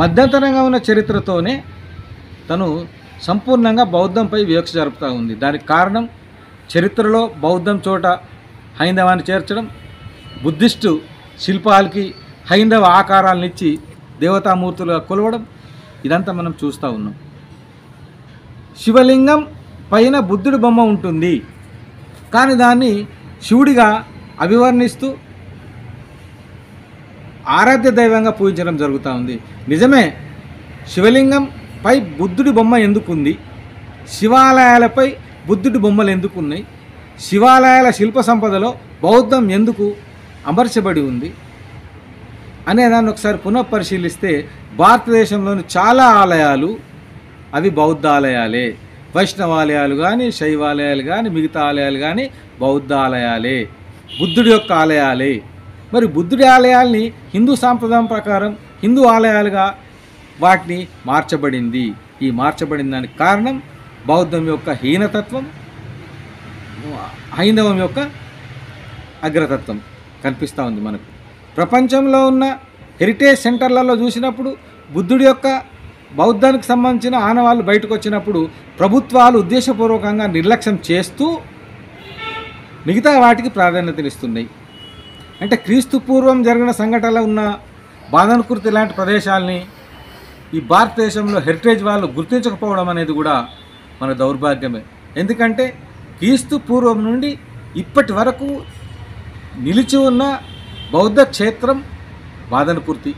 మధ్యంతరంగా ఉన్న చరిత్రతోనే తను సంపూర్ణంగా బౌద్ధంపై వివక్ష జరుపుతూ ఉంది. దానికి కారణం చరిత్రలో బౌద్ధం చోట హైందవాన్ని చేర్చడం, బుద్ధిస్టు శిల్పాలకి హైందవ ఆకారాలను ఇచ్చి దేవతామూర్తులుగా కొలవడం, ఇదంతా మనం చూస్తూ ఉన్నాం. శివలింగం పైన బుద్ధుడి బొమ్మ ఉంటుంది, కానీ దాన్ని శివుడిగా అభివర్ణిస్తూ ఆరాధ్య దైవంగా పూజించడం జరుగుతూ ఉంది. నిజమే, శివలింగం పై బుద్ధుడి బొమ్మ ఎందుకుంది, శివాలయాలపై బుద్ధుడి బొమ్మలు ఎందుకున్నాయి, శివాలయాల శిల్ప సంపదలో బౌద్ధం ఎందుకు అమర్చబడి ఉంది అనేదాన్ని ఒకసారి పునఃపరిశీలిస్తే భారతదేశంలోని చాలా ఆలయాలు అవి బౌద్ధ ఆలయాలే. వైష్ణవాలయాలు కానీ, శైవాలయాలు కానీ, మిగతా ఆలయాలు కానీ బౌద్ధ ఆలయాలే, బుద్ధుడి యొక్క ఆలయాలే. మరి బుద్ధుడి ఆలయాల్ని హిందూ సాంప్రదాయం ప్రకారం హిందూ ఆలయాలుగా వాటిని మార్చబడింది. ఈ మార్చబడిన దానికి కారణం బౌద్ధం యొక్క హీనతత్వం, హైందవం యొక్క అగ్రతత్వం కనిపిస్తూ ఉంది మనకు. ప్రపంచంలో ఉన్న హెరిటేజ్ సెంటర్లలో చూసినప్పుడు బుద్ధుడి యొక్క బౌద్ధానికి సంబంధించిన ఆనవాళ్ళు బయటకు వచ్చినప్పుడు ప్రభుత్వాలు ఉద్దేశపూర్వకంగా నిర్లక్ష్యం చేస్తూ మిగతా వాటికి ప్రాధాన్యతనిస్తున్నాయి. అంటే క్రీస్తు పూర్వం జరిగిన సంఘటనలు ఉన్న బాదన్కుర్తి లాంటి ప్రదేశాలని ఈ భారతదేశంలో హెరిటేజ్ వాళ్ళు గుర్తించకపోవడం అనేది కూడా మన దౌర్భాగ్యమే. ఎందుకంటే క్రీస్తు పూర్వం నుండి ఇప్పటి వరకు నిలిచి ఉన్న బౌద్ధ క్షేత్రం బాదన్కుర్తి.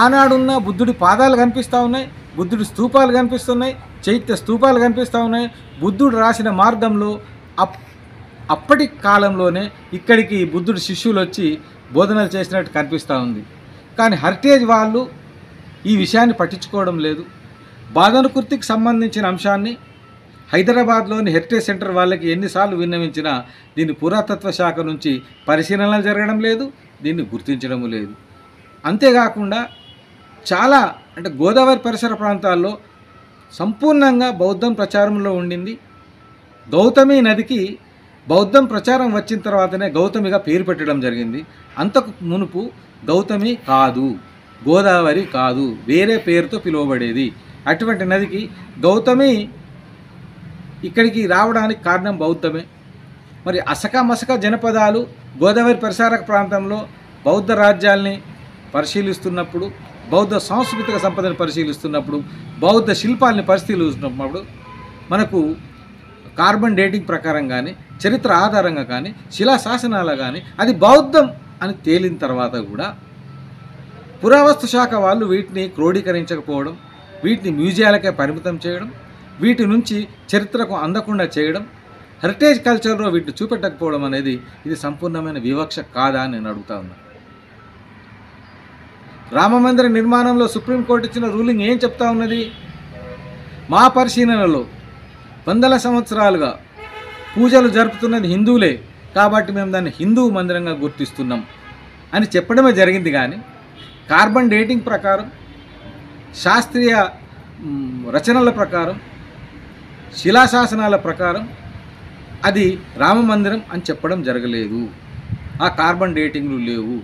ఆనాడున్న బుద్ధుడి పాదాలు కనిపిస్తూ ఉన్నాయి, బుద్ధుడి స్తూపాలు కనిపిస్తున్నాయి, చైత్య స్తూపాలు కనిపిస్తూ ఉన్నాయి. బుద్ధుడు రాసిన మార్గంలో అప్పటి కాలంలోనే ఇక్కడికి బుద్ధుడి శిష్యులు వచ్చి బోధనలు చేసినట్టు కనిపిస్తూ ఉంది. కానీ హెరిటేజ్ వాళ్ళు ఈ విషయాన్ని పట్టించుకోవడం లేదు. బాదన్కుర్తికి సంబంధించిన అంశాన్ని హైదరాబాద్లోని హెరిటేజ్ సెంటర్ వాళ్ళకి ఎన్నిసార్లు విన్నవించినా దీన్ని పురాతత్వ శాఖ నుంచి పరిశీలనలు జరగడం లేదు, దీన్ని గుర్తించడం లేదు. అంతేకాకుండా చాలా అంటే గోదావరి పరిసర ప్రాంతాల్లో సంపూర్ణంగా బౌద్ధం ప్రచారంలో ఉండింది. గౌతమి నదికి బౌద్ధం ప్రచారం వచ్చిన తర్వాతనే గౌతమిగా పేరు పెట్టడం జరిగింది. అంతకు మునుపు గౌతమి కాదు, గోదావరి కాదు, వేరే పేరుతో పిలువబడేది. అటువంటి నదికి గౌతమి ఇక్కడికి రావడానికి కారణం బౌద్ధమే. మరి అసక జనపదాలు గోదావరి పరిసర ప్రాంతంలో బౌద్ధ రాజ్యాల్ని పరిశీలిస్తున్నప్పుడు, బౌద్ధ సాంస్కృతిక సంపదను పరిశీలిస్తున్నప్పుడు, బౌద్ధ శిల్పాలని పరిశీలిస్తున్నప్పుడు మనకు కార్బన్ డేటింగ్ ప్రకారం కానీ, చరిత్ర ఆధారంగా కానీ, శిలాశాసనాలు కానీ అది బౌద్ధం అని తేలిన తర్వాత కూడా పురావస్తు శాఖ వాళ్ళు వీటిని క్రోడీకరించకపోవడం, వీటిని మ్యూజియాలకే పరిమితం చేయడం, వీటి నుంచి చరిత్రకు అందకుండా చేయడం, హెరిటేజ్ కల్చర్లో వీటిని చూపెట్టకపోవడం అనేది ఇది సంపూర్ణమైన వివక్ష కాదా అని నేను అడుగుతా ఉన్నా. రామమందిర నిర్మాణంలో సుప్రీంకోర్టు ఇచ్చిన రూలింగ్ ఏం చెప్తా ఉన్నది? మా పరిశీలనలో వందల సంవత్సరాలుగా పూజలు జరుపుతున్నది హిందువులే కాబట్టి మేము దాన్ని హిందూ మందిరంగా గుర్తిస్తున్నాం అని చెప్పడమే జరిగింది. కానీ కార్బన్ డేటింగ్ ప్రకారం, శాస్త్రీయ రచనల ప్రకారం, శిలాశాసనాల ప్రకారం అది రామ మందిరం అని చెప్పడం జరగలేదు. ఆ కార్బన్ డేటింగ్లు లేవు.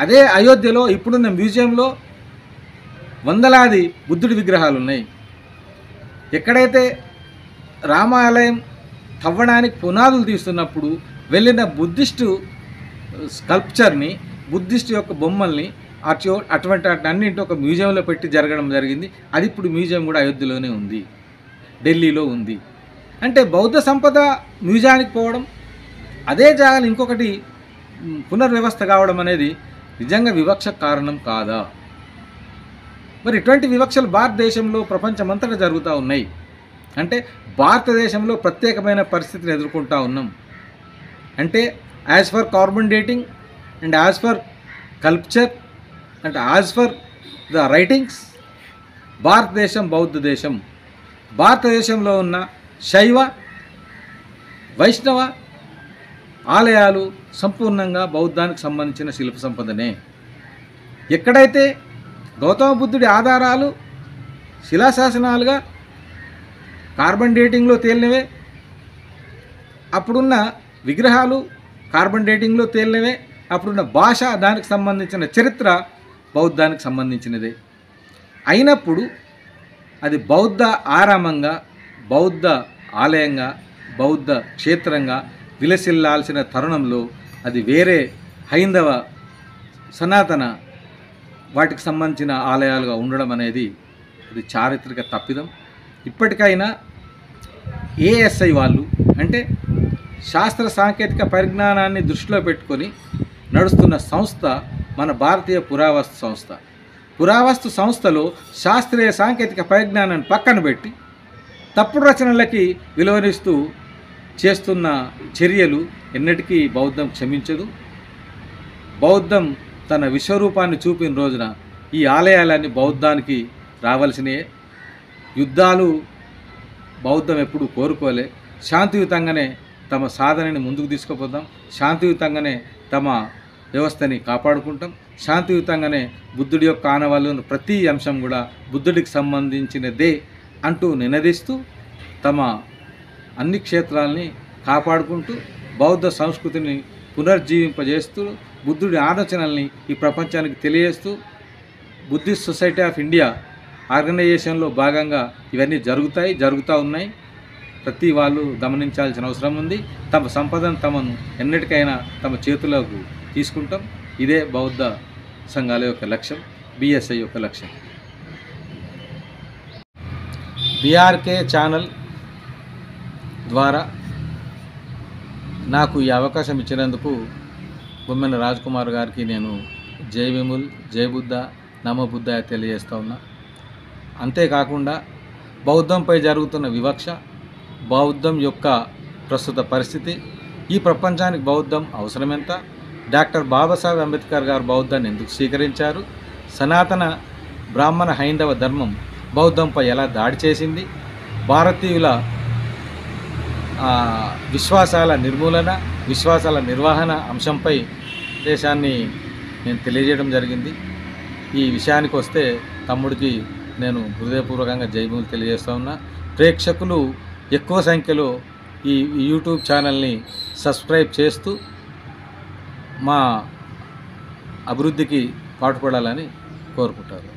అదే అయోధ్యలో ఇప్పుడున్న మ్యూజియంలో వందలాది బుద్ధుడి విగ్రహాలు ఉన్నాయి. ఎక్కడైతే రామాలయం తవ్వడానికి పునాదులు తీస్తున్నప్పుడు వెళ్ళిన బుద్ధిస్టు స్కల్ప్చర్ని, బుద్ధిస్టు యొక్క బొమ్మల్ని అటువంటి అన్నింటి ఒక మ్యూజియంలో పెట్టి జరగడం జరిగింది. అది ఇప్పుడు మ్యూజియం కూడా అయోధ్యలోనే ఉంది, ఢిల్లీలో ఉంది. అంటే బౌద్ధ సంపద మ్యూజియానికి పోవడం, అదే జాగాలు ఇంకొకటి పునర్వ్యవస్థ కావడం అనేది నిజంగా వివక్ష కారణం కాదా? మరి ఇటువంటి వివక్షలు భారతదేశంలో ప్రపంచమంతటా జరుగుతూ ఉన్నాయి. అంటే భారతదేశంలో ప్రత్యేకమైన పరిస్థితిని ఎదుర్కొంటూ ఉన్నాం. అంటే as for carbon dating and as for culture and as for the writings భారతదేశం బౌద్ధ దేశం. భారతదేశంలో ఉన్న శైవ, వైష్ణవ ఆలయాలు సంపూర్ణంగా బౌద్ధానికి సంబంధించిన శిల్ప సంపదనే. ఎక్కడైతే గౌతమ బుద్ధుడి ఆధారాలు శిలాశాసనాలుగా కార్బన్ డేటింగ్లో తేలినవే, అప్పుడున్న విగ్రహాలు కార్బన్ డేటింగ్లో తేలినవే, అప్పుడున్న భాష, దానికి సంబంధించిన చరిత్ర బౌద్ధానికి సంబంధించినదే అయినప్పుడు అది బౌద్ధ ఆరామంగా, బౌద్ధ ఆలయంగా, బౌద్ధ క్షేత్రంగా విలసిల్లాల్సిన తరుణంలో అది వేరే హైందవ సనాతన వాటికి సంబంధించిన ఆలయాలుగా ఉండడం అనేది అది చారిత్రక తప్పిదం. ఇప్పటికైనా ఏఎస్ఐ వాళ్ళు, అంటే శాస్త్ర సాంకేతిక పరిజ్ఞానాన్ని దృష్టిలో పెట్టుకొని నడుస్తున్న సంస్థ మన భారతీయ పురావస్తు సంస్థ. పురావస్తు సంస్థలో శాస్త్రీయ సాంకేతిక పరిజ్ఞానాన్ని పక్కన పెట్టి తప్పుడు రచనలకి విలువనిస్తూ చేస్తున్న చర్యలు ఎన్నటికీ బౌద్ధం క్షమించదు. బౌద్ధం తన విశ్వరూపాన్ని చూపిన రోజున ఈ ఆలయాలన్నీ బౌద్ధానికి రావాల్సినయే. యుద్ధాలు బౌద్ధం ఎప్పుడు కోరుకోలే. శాంతియుతంగానే తమ సాధనని ముందుకు తీసుకుపోతాం, శాంతియుతంగానే తమ వ్యవస్థని కాపాడుకుంటాం, శాంతియుతంగానే బుద్ధుడి యొక్క ఆనవాళ్ళు ప్రతి అంశం కూడా బుద్ధుడికి సంబంధించినదే అంటూ నినదిస్తూ తమ అన్ని క్షేత్రాలని కాపాడుకుంటూ బౌద్ధ సంస్కృతిని పునర్జీవింపజేస్తూ బుద్ధుడి ఆలోచనల్ని ఈ ప్రపంచానికి తెలియజేస్తూ బుద్ధిస్ట్ సొసైటీ ఆఫ్ ఇండియా ఆర్గనైజేషన్లో భాగంగా ఇవన్నీ జరుగుతూ ఉన్నాయి. ప్రతి వాళ్ళు గమనించాల్సిన అవసరం ఉంది. తమ సంపదను తమను ఎన్నటికైనా తమ చేతులకు తీసుకుంటాం. ఇదే బౌద్ధ సంఘాల యొక్క లక్ష్యం, బిఎస్ఐ యొక్క లక్ష్యం. బీఆర్కే ఛానల్ ద్వారా నాకు ఈ అవకాశం ఇచ్చినందుకు బొమ్మెన రాజ్ కుమార్ గారికి నేను జై విముల్, జై బుద్ధ, నమో బుద్ధ తెలియజేస్తూ ఉన్నా. అంతేకాకుండా బౌద్ధంపై జరుగుతున్న వివక్ష, బౌద్ధం యొక్క ప్రస్తుత పరిస్థితి, ఈ ప్రపంచానికి బౌద్ధం అవసరమెంత, డాక్టర్ బాబాసాహెబ్ అంబేద్కర్ గారు బౌద్ధాన్ని ఎందుకు స్వీకరించారు, సనాతన బ్రాహ్మణ హైందవ ధర్మం బౌద్ధంపై ఎలా దాడి చేసింది, భారతీయుల విశ్వాసాల నిర్మూలన, విశ్వాసాల నిర్వహణ అంశంపై దేశాన్ని నేను తెలియజేయడం జరిగింది. ఈ విషయానికి వస్తే తమ్ముడికి నేను హృదయపూర్వకంగా జైబులు తెలియజేస్తూ ఉన్నా. ప్రేక్షకులు ఎక్కువ సంఖ్యలో ఈ యూట్యూబ్ ఛానల్ని సబ్స్క్రైబ్ చేస్తూ మా అభివృద్ధికి పాటుపడాలని కోరుకుంటారు.